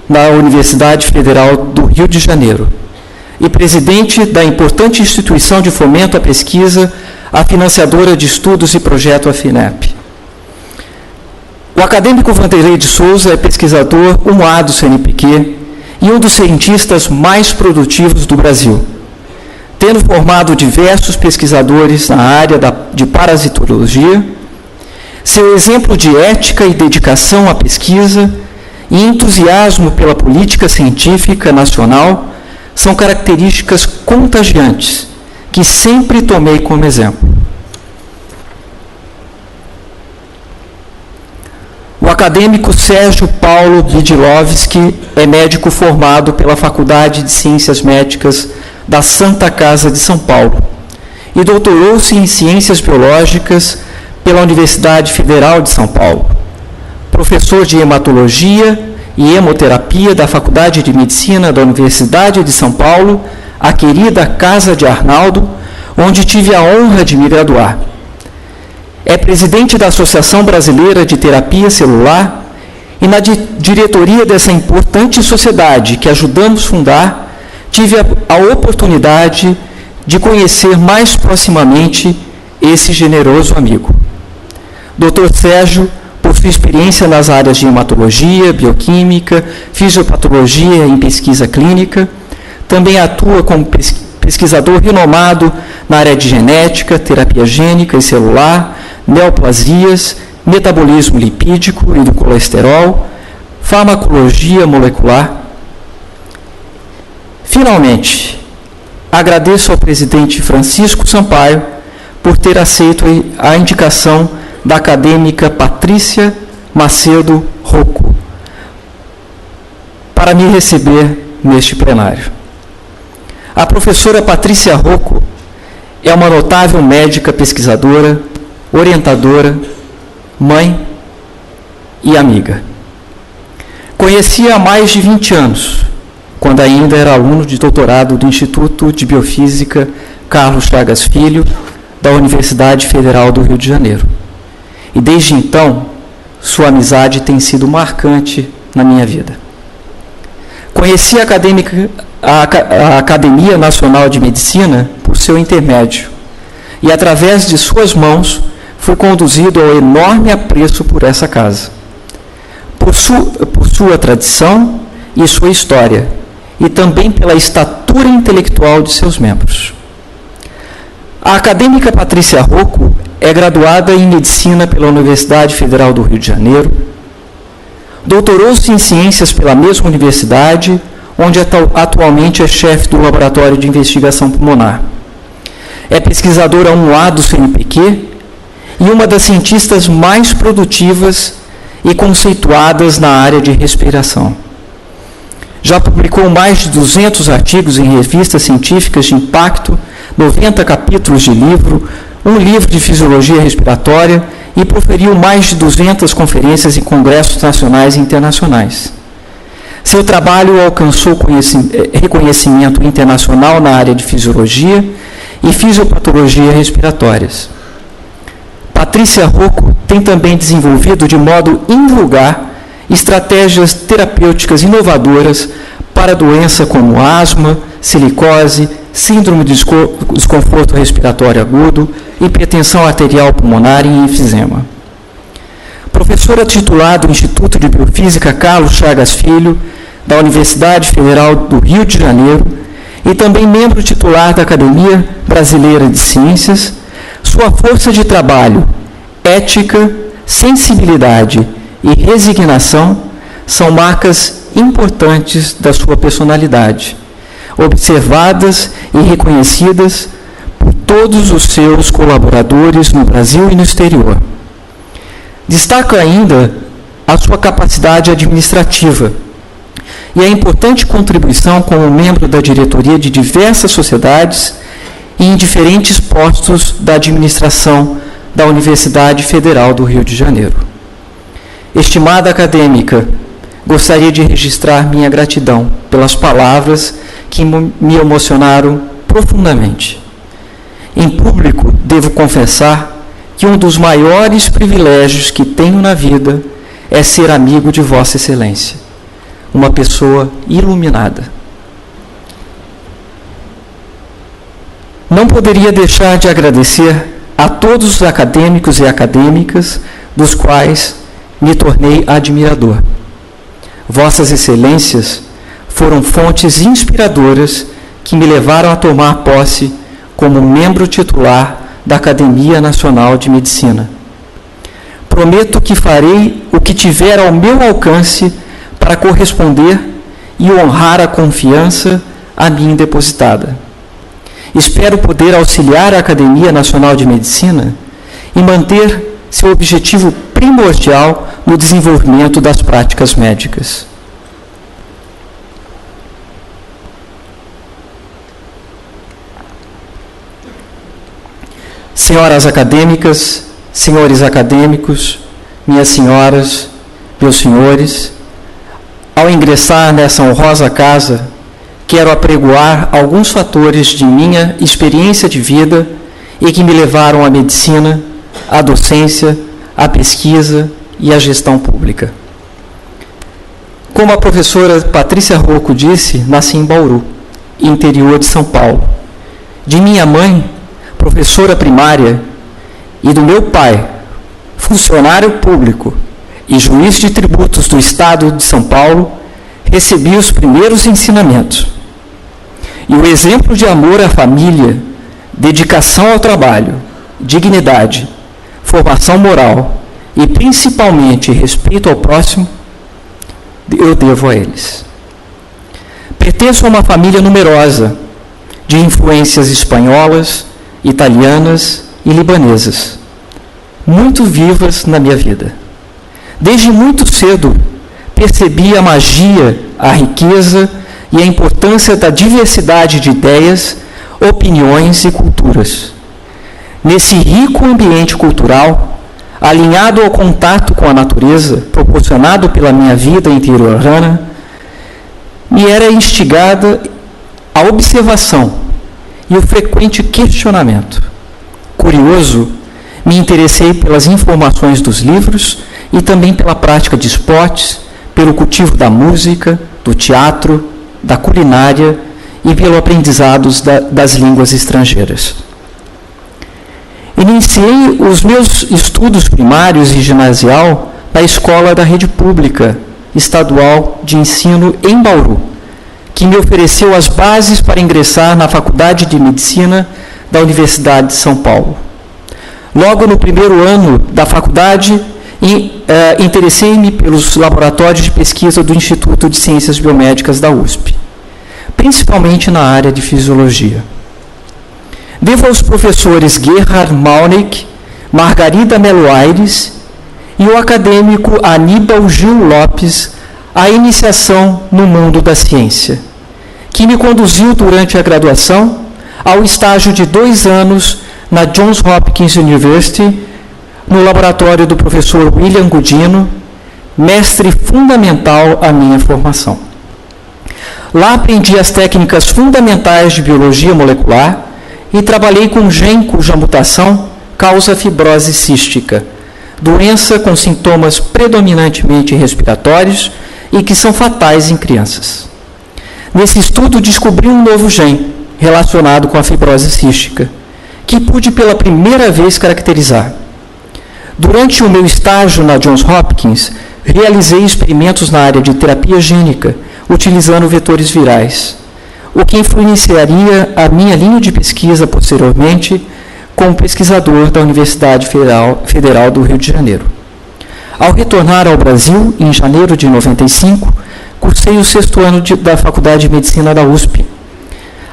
na Universidade Federal do Rio de Janeiro, e presidente da importante instituição de fomento à pesquisa, a financiadora de estudos e projeto AFINEP. O acadêmico Vanderlei de Souza é pesquisador 1A do CNPq e um dos cientistas mais produtivos do Brasil, tendo formado diversos pesquisadores na área de parasitologia. Seu exemplo de ética e dedicação à pesquisa e entusiasmo pela política científica nacional são características contagiantes que sempre tomei como exemplo. O acadêmico Sérgio Paulo Bidlovski é médico formado pela Faculdade de Ciências Médicas da Santa Casa de São Paulo e doutorou-se em Ciências Biológicas pela Universidade Federal de São Paulo. Professor de hematologia e hemoterapia da Faculdade de Medicina da Universidade de São Paulo, a querida Casa de Arnaldo, onde tive a honra de me graduar. É presidente da Associação Brasileira de Terapia Celular e na diretoria dessa importante sociedade que ajudamos fundar, tive a oportunidade de conhecer mais proximamente esse generoso amigo. Dr. Sérgio possui experiência nas áreas de hematologia, bioquímica, fisiopatologia e pesquisa clínica. Também atua como pesquisador renomado na área de genética, terapia gênica e celular, neoplasias, metabolismo lipídico e do colesterol, farmacologia molecular. Finalmente, agradeço ao presidente Francisco Sampaio por ter aceito a indicação da acadêmica Patrícia Macedo Rocco para me receber neste plenário. A professora Patrícia Rocco é uma notável médica pesquisadora, orientadora, mãe e amiga. Conheci-a há mais de 20 anos, quando ainda era aluno de doutorado do Instituto de Biofísica Carlos Chagas Filho, da Universidade Federal do Rio de Janeiro. E desde então, Sua amizade tem sido marcante na minha vida. Conheci a Academia Nacional de Medicina por seu intermédio e, através de suas mãos, fui conduzido ao enorme apreço por essa casa, por sua tradição e sua história, e também pela estatura intelectual de seus membros. A acadêmica Patrícia Rocco é graduada em Medicina pela Universidade Federal do Rio de Janeiro, doutorou-se em Ciências pela mesma universidade, onde atualmente é chefe do Laboratório de Investigação Pulmonar. É pesquisadora 1A do CNPq e uma das cientistas mais produtivas e conceituadas na área de respiração. Já publicou mais de 200 artigos em revistas científicas de impacto, 90 capítulos de livro, um livro de fisiologia respiratória e proferiu mais de 200 conferências em congressos nacionais e internacionais. Seu trabalho alcançou reconhecimento internacional na área de fisiologia e fisiopatologia respiratórias. Patrícia Rocco tem também desenvolvido de modo invulgar estratégias terapêuticas inovadoras para doenças como asma, silicose, síndrome de desconforto respiratório agudo, hipertensão arterial pulmonar e enfisema. Professora titular do Instituto de Biofísica Carlos Chagas Filho, da Universidade Federal do Rio de Janeiro, e também membro titular da Academia Brasileira de Ciências, sua força de trabalho, ética, sensibilidade e resignação são marcas importantes da sua personalidade, observadas e reconhecidas por todos os seus colaboradores no Brasil e no exterior. Destaco ainda a sua capacidade administrativa e a importante contribuição como membro da diretoria de diversas sociedades e em diferentes postos da administração da Universidade Federal do Rio de Janeiro. Estimada acadêmica, gostaria de registrar minha gratidão pelas palavras que me emocionaram profundamente. Em público, devo confessar que um dos maiores privilégios que tenho na vida é ser amigo de Vossa Excelência, uma pessoa iluminada. Não poderia deixar de agradecer a todos os acadêmicos e acadêmicas dos quais me tornei admirador. Vossas Excelências foram fontes inspiradoras que me levaram a tomar posse como membro titular da Academia Nacional de Medicina. Prometo que farei o que tiver ao meu alcance para corresponder e honrar a confiança a mim depositada. Espero poder auxiliar a Academia Nacional de Medicina e manter seu objetivo primordial no desenvolvimento das práticas médicas. Senhoras acadêmicas, senhores acadêmicos, minhas senhoras, meus senhores, ao ingressar nessa honrosa casa, quero apregoar alguns fatores de minha experiência de vida e que me levaram à medicina, à docência, à pesquisa e à gestão pública. Como a professora Patrícia Rocco disse, nasci em Bauru, interior de São Paulo. De minha mãe, professora primária, e do meu pai, funcionário público e juiz de tributos do Estado de São Paulo, recebi os primeiros ensinamentos. E o exemplo de amor à família, dedicação ao trabalho, dignidade, formação moral e, principalmente, respeito ao próximo, eu devo a eles. Pertenço a uma família numerosa, de influências espanholas, italianas e libanesas, muito vivas na minha vida. Desde muito cedo, percebi a magia, a riqueza e a importância da diversidade de ideias, opiniões e culturas. Nesse rico ambiente cultural, alinhado ao contato com a natureza, proporcionado pela minha vida interiorana, me era instigada a observação e o frequente questionamento. Curioso, me interessei pelas informações dos livros e também pela prática de esportes, pelo cultivo da música, do teatro, da culinária e pelo aprendizado das línguas estrangeiras. Iniciei os meus estudos primários e ginasial na escola da rede pública estadual de ensino em Bauru, que me ofereceu as bases para ingressar na Faculdade de Medicina da Universidade de São Paulo. Logo no primeiro ano da faculdade, interessei-me pelos laboratórios de pesquisa do Instituto de Ciências Biomédicas da USP, principalmente na área de fisiologia. Devo aos professores Gerhard Maunig, Margarida Melo Aires e o acadêmico Aníbal Gil Lopes a iniciação no mundo da ciência, que me conduziu durante a graduação ao estágio de 2 anos na Johns Hopkins University, no laboratório do professor William Gudino, mestre fundamental à minha formação. Lá aprendi as técnicas fundamentais de biologia molecular e trabalhei com um gene cuja mutação causa fibrose cística, doença com sintomas predominantemente respiratórios e que são fatais em crianças. Nesse estudo, descobri um novo gene relacionado com a fibrose cística, que pude pela primeira vez caracterizar. Durante o meu estágio na Johns Hopkins, realizei experimentos na área de terapia gênica, utilizando vetores virais, o que influenciaria a minha linha de pesquisa posteriormente como pesquisador da Universidade Federal do Rio de Janeiro. Ao retornar ao Brasil, em janeiro de 95, cursei o 6º ano da Faculdade de Medicina da USP.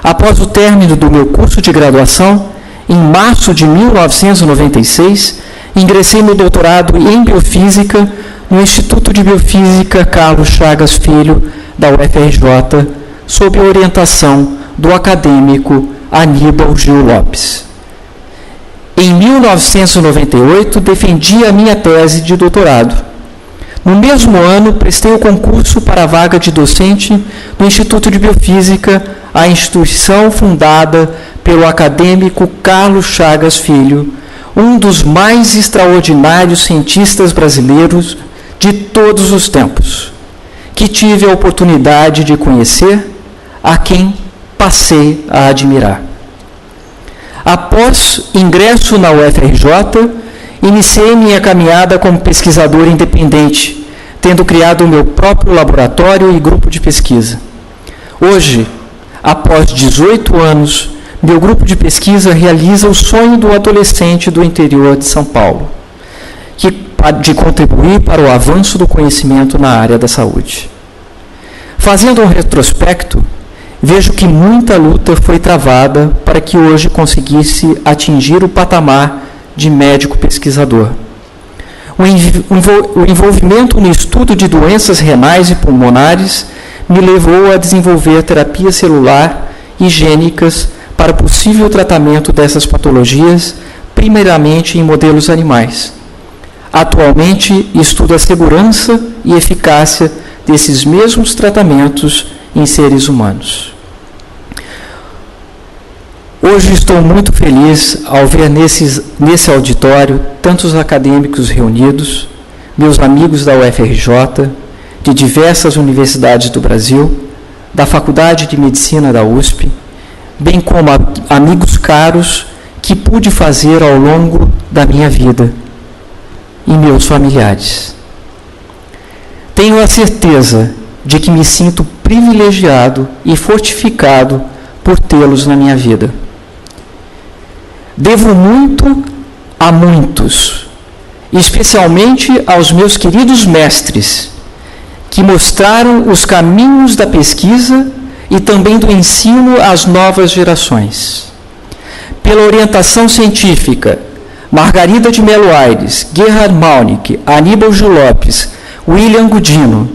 Após o término do meu curso de graduação, em março de 1996, ingressei no doutorado em Biofísica no Instituto de Biofísica Carlos Chagas Filho, da UFRJ, sob a orientação do acadêmico Aníbal Gil Lopes. Em 1998, defendi a minha tese de doutorado. No mesmo ano, prestei o concurso para a vaga de docente no Instituto de Biofísica, a instituição fundada pelo acadêmico Carlos Chagas Filho, um dos mais extraordinários cientistas brasileiros de todos os tempos, que tive a oportunidade de conhecer, a quem passei a admirar. Após ingresso na UFRJ, iniciei minha caminhada como pesquisador independente, tendo criado o meu próprio laboratório e grupo de pesquisa. Hoje, após 18 anos, meu grupo de pesquisa realiza o sonho do adolescente do interior de São Paulo, de contribuir para o avanço do conhecimento na área da saúde. Fazendo um retrospecto, vejo que muita luta foi travada para que hoje conseguisse atingir o patamar de médico pesquisador. O envolvimento no estudo de doenças renais e pulmonares me levou a desenvolver terapia celular e gênicas para possível tratamento dessas patologias, primeiramente em modelos animais. Atualmente, estudo a segurança e eficácia desses mesmos tratamentos em seres humanos. Hoje estou muito feliz ao ver nesse auditório tantos acadêmicos reunidos, meus amigos da UFRJ, de diversas universidades do Brasil, da Faculdade de Medicina da USP, bem como amigos caros que pude fazer ao longo da minha vida e meus familiares. Tenho a certeza de que me sinto privilegiado e fortificado por tê-los na minha vida. Devo muito a muitos, especialmente aos meus queridos mestres, que mostraram os caminhos da pesquisa e também do ensino às novas gerações. Pela orientação científica, Margarida de Melo Aires, Gerhard Maunig, Aníbal Gil Lopes, William Gudino,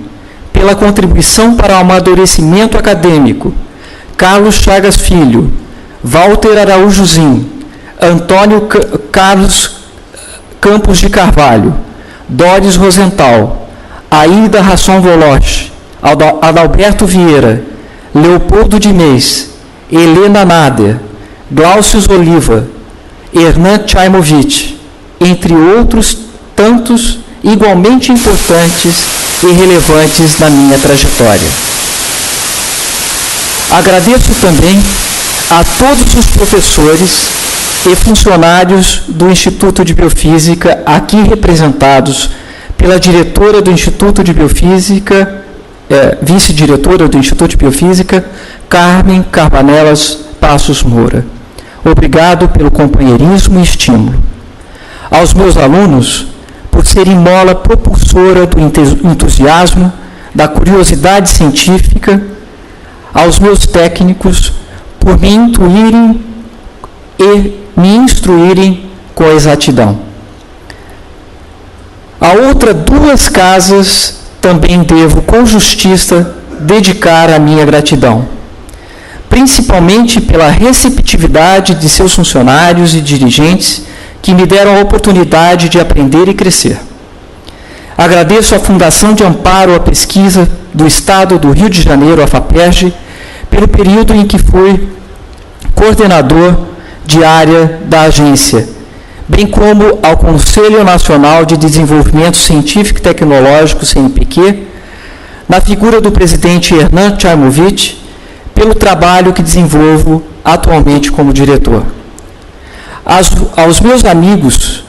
pela contribuição para o amadurecimento acadêmico, Carlos Chagas Filho, Walter Araújo Zin, Antônio Carlos Campos de Carvalho, Doris Rosenthal, Aida Rasson Voloche, Adalberto Vieira, Leopoldo Diniz, Helena Nader, Glaucius Oliva, Hernan Chaimovic, entre outros tantos igualmente importantes e relevantes na minha trajetória. Agradeço também a todos os professores e funcionários do Instituto de Biofísica, aqui representados pela diretora do Instituto de Biofísica, vice-diretora do Instituto de Biofísica, Carmen Carvanelas Passos Moura. Obrigado pelo companheirismo e estímulo. Aos meus alunos, por serem mola propulsora do entusiasmo, da curiosidade científica, aos meus técnicos, por me intuírem e me instruírem com exatidão. A outras 2 casas também devo, com justiça, dedicar a minha gratidão, principalmente pela receptividade de seus funcionários e dirigentes que me deram a oportunidade de aprender e crescer. Agradeço à Fundação de Amparo à Pesquisa do Estado do Rio de Janeiro, a FAPERJ, pelo período em que fui coordenador de área da agência, bem como ao Conselho Nacional de Desenvolvimento Científico e Tecnológico, CNPq, na figura do presidente Hernan Charmovich, pelo trabalho que desenvolvo atualmente como diretor. Aos meus amigos,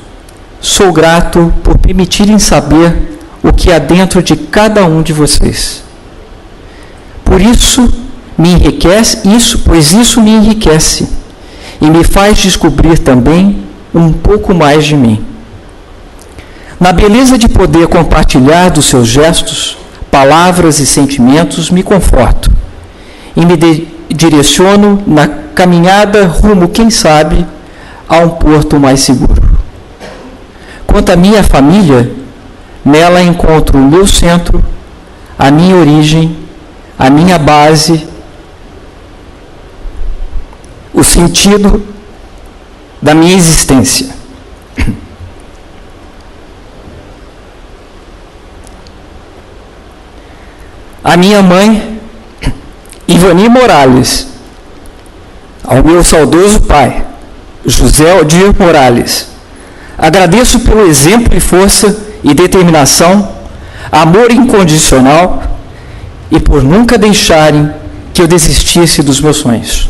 sou grato por permitirem saber o que há dentro de cada um de vocês. Por isso, pois isso me enriquece e me faz descobrir também um pouco mais de mim. Na beleza de poder compartilhar dos seus gestos, palavras e sentimentos, me conforto e me direciono na caminhada rumo, quem sabe, a um porto mais seguro. Quanto à minha família, nela encontro o meu centro, a minha origem, a minha base, o sentido da minha existência. A minha mãe, Ivani Morales, ao meu saudoso pai, José Odir Morales, agradeço pelo exemplo e força e determinação, amor incondicional e por nunca deixarem que eu desistisse dos meus sonhos.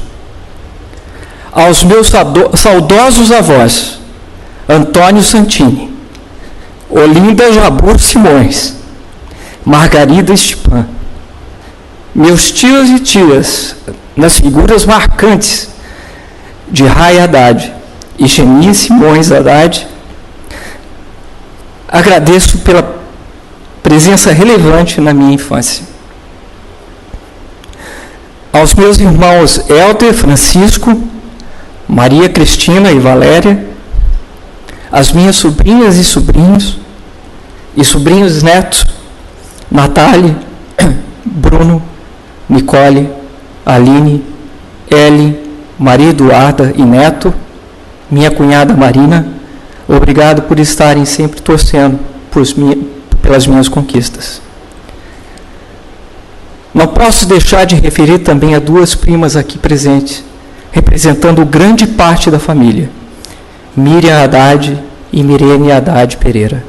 Aos meus saudosos avós, Antônio Santini, Olinda Jabur Simões, Margarida Stepan, meus tios e tias, nas figuras marcantes de Rai Haddad e Xeni Simões Haddad, agradeço pela presença relevante na minha infância. Aos meus irmãos Helder, Francisco, Maria Cristina e Valéria, as minhas sobrinhas e sobrinhos netos, Natália, Bruno, Nicole, Aline, Eli, Maria Eduarda e Neto, minha cunhada Marina, obrigado por estarem sempre torcendo pelas minhas conquistas. Não posso deixar de referir também a 2 primas aqui presentes, representando grande parte da família, Miriam Haddad e Mirene Haddad Pereira,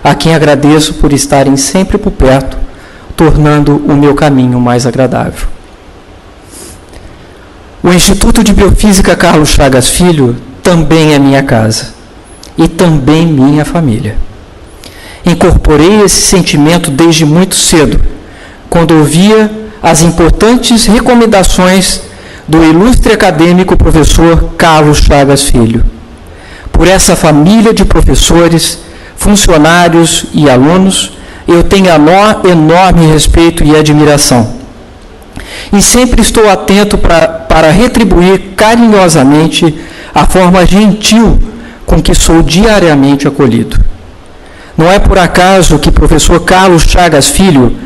a quem agradeço por estarem sempre por perto, tornando o meu caminho mais agradável. O Instituto de Biofísica Carlos Chagas Filho também é minha casa e também minha família. Incorporei esse sentimento desde muito cedo, quando ouvia as importantes recomendações do ilustre acadêmico professor Carlos Chagas Filho. Por essa família de professores, funcionários e alunos, eu tenho enorme respeito e admiração. E sempre estou atento para retribuir carinhosamente a forma gentil com que sou diariamente acolhido. Não é por acaso que o professor Carlos Chagas Filho,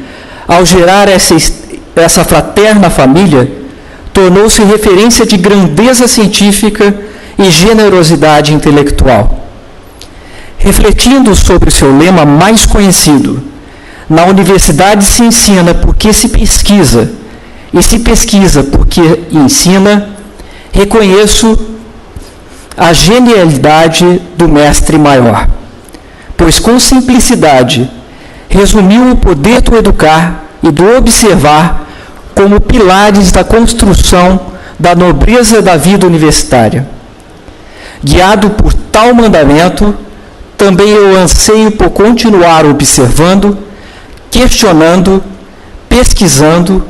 ao gerar essa fraterna família, tornou-se referência de grandeza científica e generosidade intelectual. Refletindo sobre o seu lema mais conhecido, na universidade se ensina porque se pesquisa, e se pesquisa porque ensina, reconheço a genialidade do mestre maior. pois com simplicidade resumiu o poder do educar e do observar como pilares da construção da nobreza da vida universitária. Guiado por tal mandamento, também eu anseio por continuar observando, questionando, pesquisando,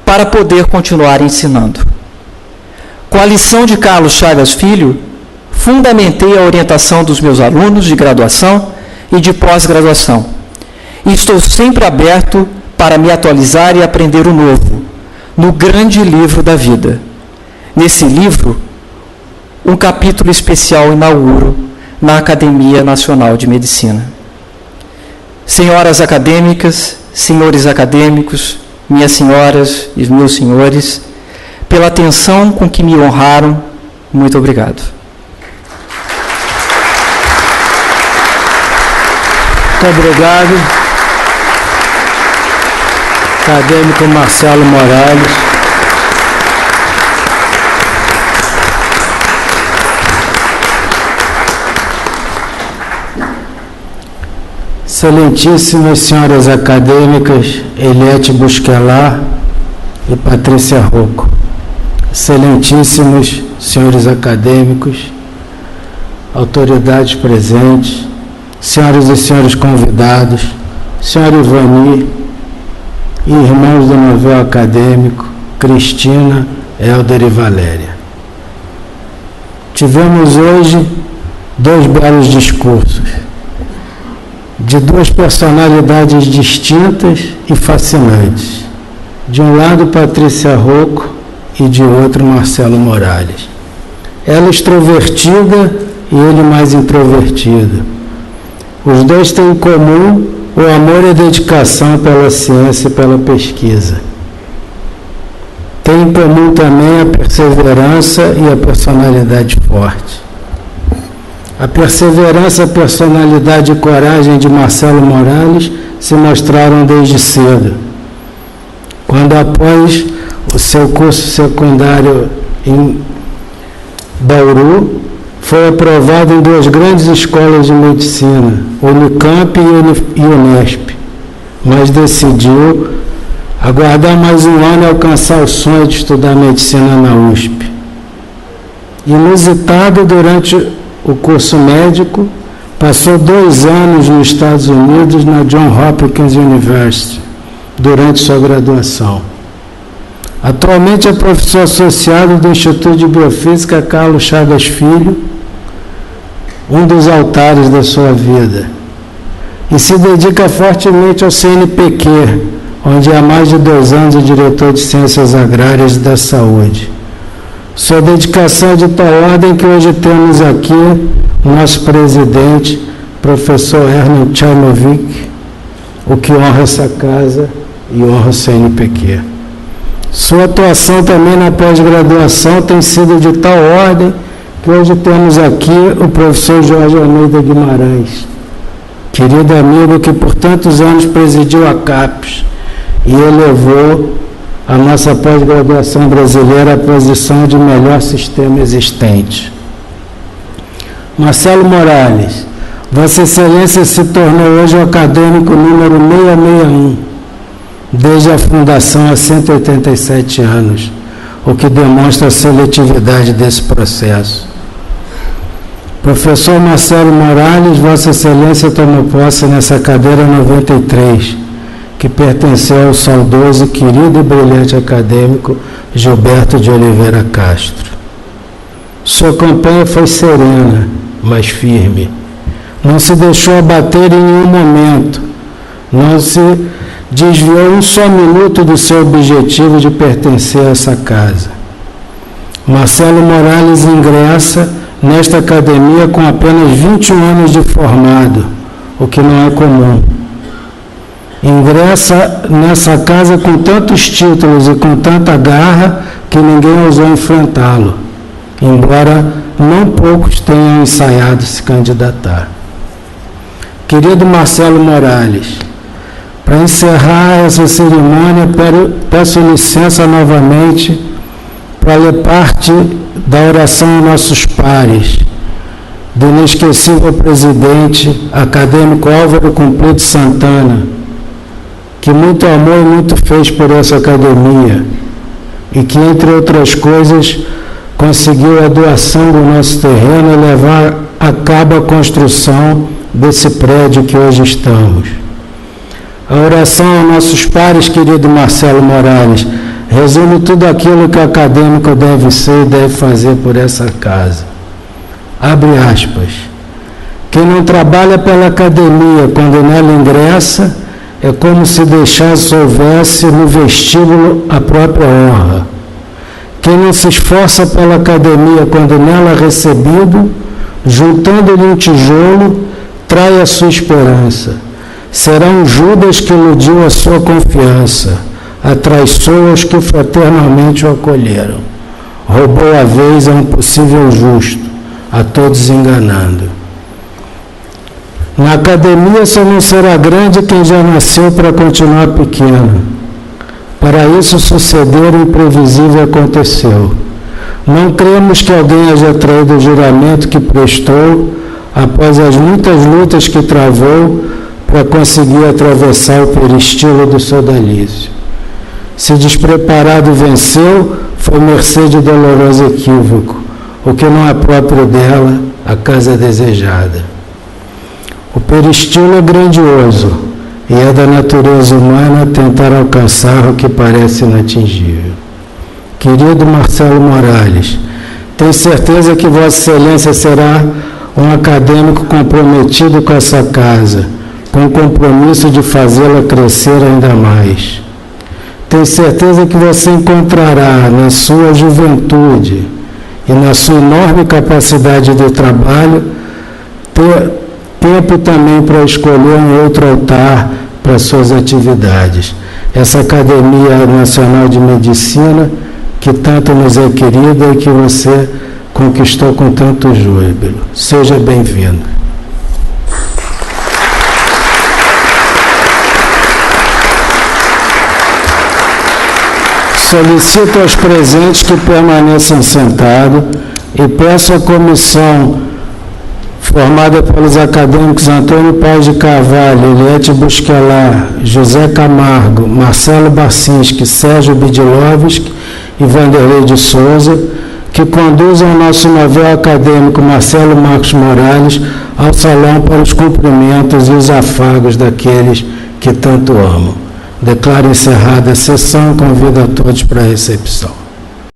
para poder continuar ensinando. Com a lição de Carlos Chagas Filho, fundamentei a orientação dos meus alunos de graduação e de pós-graduação. E estou sempre aberto para me atualizar e aprender o novo, no grande livro da vida. Nesse livro, um capítulo especial inauguro na Academia Nacional de Medicina. Senhoras acadêmicas, senhores acadêmicos, minhas senhoras e meus senhores, pela atenção com que me honraram, muito obrigado. Muito obrigado, acadêmico Marcelo Morales. Excelentíssimas senhoras acadêmicas Eliette Busquelar e Patrícia Rocco, excelentíssimos senhores acadêmicos, autoridades presentes, senhoras e senhores convidados, senhora Ivani e irmãos do novel acadêmico, Cristina, Helder e Valéria. Tivemos hoje 2 belos discursos, de 2 personalidades distintas e fascinantes. De um lado, Patrícia Rocco e de outro, Marcelo Morales. Ela extrovertida e ele mais introvertido. Os 2 têm em comum o amor e a dedicação pela ciência e pela pesquisa. Tem em comum também a perseverança e a personalidade forte. A perseverança, a personalidade e coragem de Marcelo Morales se mostraram desde cedo, quando após o seu curso secundário em Bauru, foi aprovado em 2 grandes escolas de medicina, Unicamp e Unesp, mas decidiu aguardar mais um ano e alcançar o sonho de estudar medicina na USP. Inusitado, durante o curso médico, passou 2 anos nos Estados Unidos na Johns Hopkins University, durante sua graduação. Atualmente é professor associado do Instituto de Biofísica Carlos Chagas Filho, um dos altares da sua vida, e se dedica fortemente ao CNPq, onde há mais de 2 anos é diretor de Ciências Agrárias e da Saúde. Sua dedicação é de tal ordem que hoje temos aqui o nosso presidente, professor Ernest Chaimovic, o que honra essa casa e honra o CNPq. Sua atuação também na pós-graduação tem sido de tal ordem que hoje temos aqui o professor Jorge Almeida Guimarães, querido amigo que por tantos anos presidiu a CAPES e elevou a nossa pós-graduação brasileira à posição de melhor sistema existente. Marcelo Morales, Vossa Excelência se tornou hoje o acadêmico número 661, desde a fundação há 187 anos, o que demonstra a seletividade desse processo. Professor Marcelo Morales, Vossa Excelência tomou posse nessa cadeira em 93, que pertenceu ao saudoso, querido e brilhante acadêmico Gilberto de Oliveira Castro. Sua campanha foi serena, mas firme. Não se deixou abater em nenhum momento, não se desviou um só minuto do seu objetivo de pertencer a essa casa. Marcelo Morales ingressa nesta academia com apenas 21 anos de formado, o que não é comum. Ingressa nessa casa com tantos títulos e com tanta garra que ninguém ousou enfrentá-lo, embora não poucos tenham ensaiado se candidatar. Querido Marcelo Morales, para encerrar essa cerimônia, peço licença novamente para ler parte da oração aos nossos pares, do inesquecível presidente acadêmico Álvaro Cumprido Santana, que muito amou e muito fez por essa academia e que, entre outras coisas, conseguiu a doação do nosso terreno e levar a cabo a construção desse prédio que hoje estamos. A oração aos nossos pares, querido Marcelo Morales, resume tudo aquilo que o acadêmico deve ser e deve fazer por essa casa. Abre aspas. Quem não trabalha pela academia quando nela ingressa é como se deixasse houvesse no vestíbulo a própria honra. Quem não se esforça pela academia quando nela é recebido, juntando-lhe um tijolo, trai a sua esperança. Será um Judas que iludiu a sua confiança, atraiçoou os que fraternalmente o acolheram. Roubou a vez a um possível justo, a todos enganando. Na academia só não será grande quem já nasceu para continuar pequeno. Para isso suceder, o imprevisível aconteceu. Não cremos que alguém haja traído o juramento que prestou após as muitas lutas que travou para conseguir atravessar o peristilo do sodalício. Se despreparado venceu, foi mercê de doloroso equívoco, o que não é próprio dela, a casa desejada. O peristilo é grandioso e é da natureza humana tentar alcançar o que parece inatingível. Querido Marcelo Morales, tenho certeza que Vossa Excelência será um acadêmico comprometido com essa casa, com o compromisso de fazê-la crescer ainda mais. Tenho certeza que você encontrará na sua juventude e na sua enorme capacidade de trabalho tempo também para escolher um outro altar para suas atividades. Essa Academia Nacional de Medicina, que tanto nos é querida e que você conquistou com tanto júbilo. Seja bem-vindo. Solicito aos presentes que permaneçam sentados e peço à comissão formada pelos acadêmicos Antônio Paz de Carvalho, Eliette Busquelar, José Camargo, Marcelo Barcinski, Sérgio Bidilovski e Vanderlei de Souza, que conduzam o nosso novel acadêmico Marcelo Marcos Morales ao salão para os cumprimentos e os afagos daqueles que tanto amam. Declaro encerrada a sessão e convido a todos para a recepção.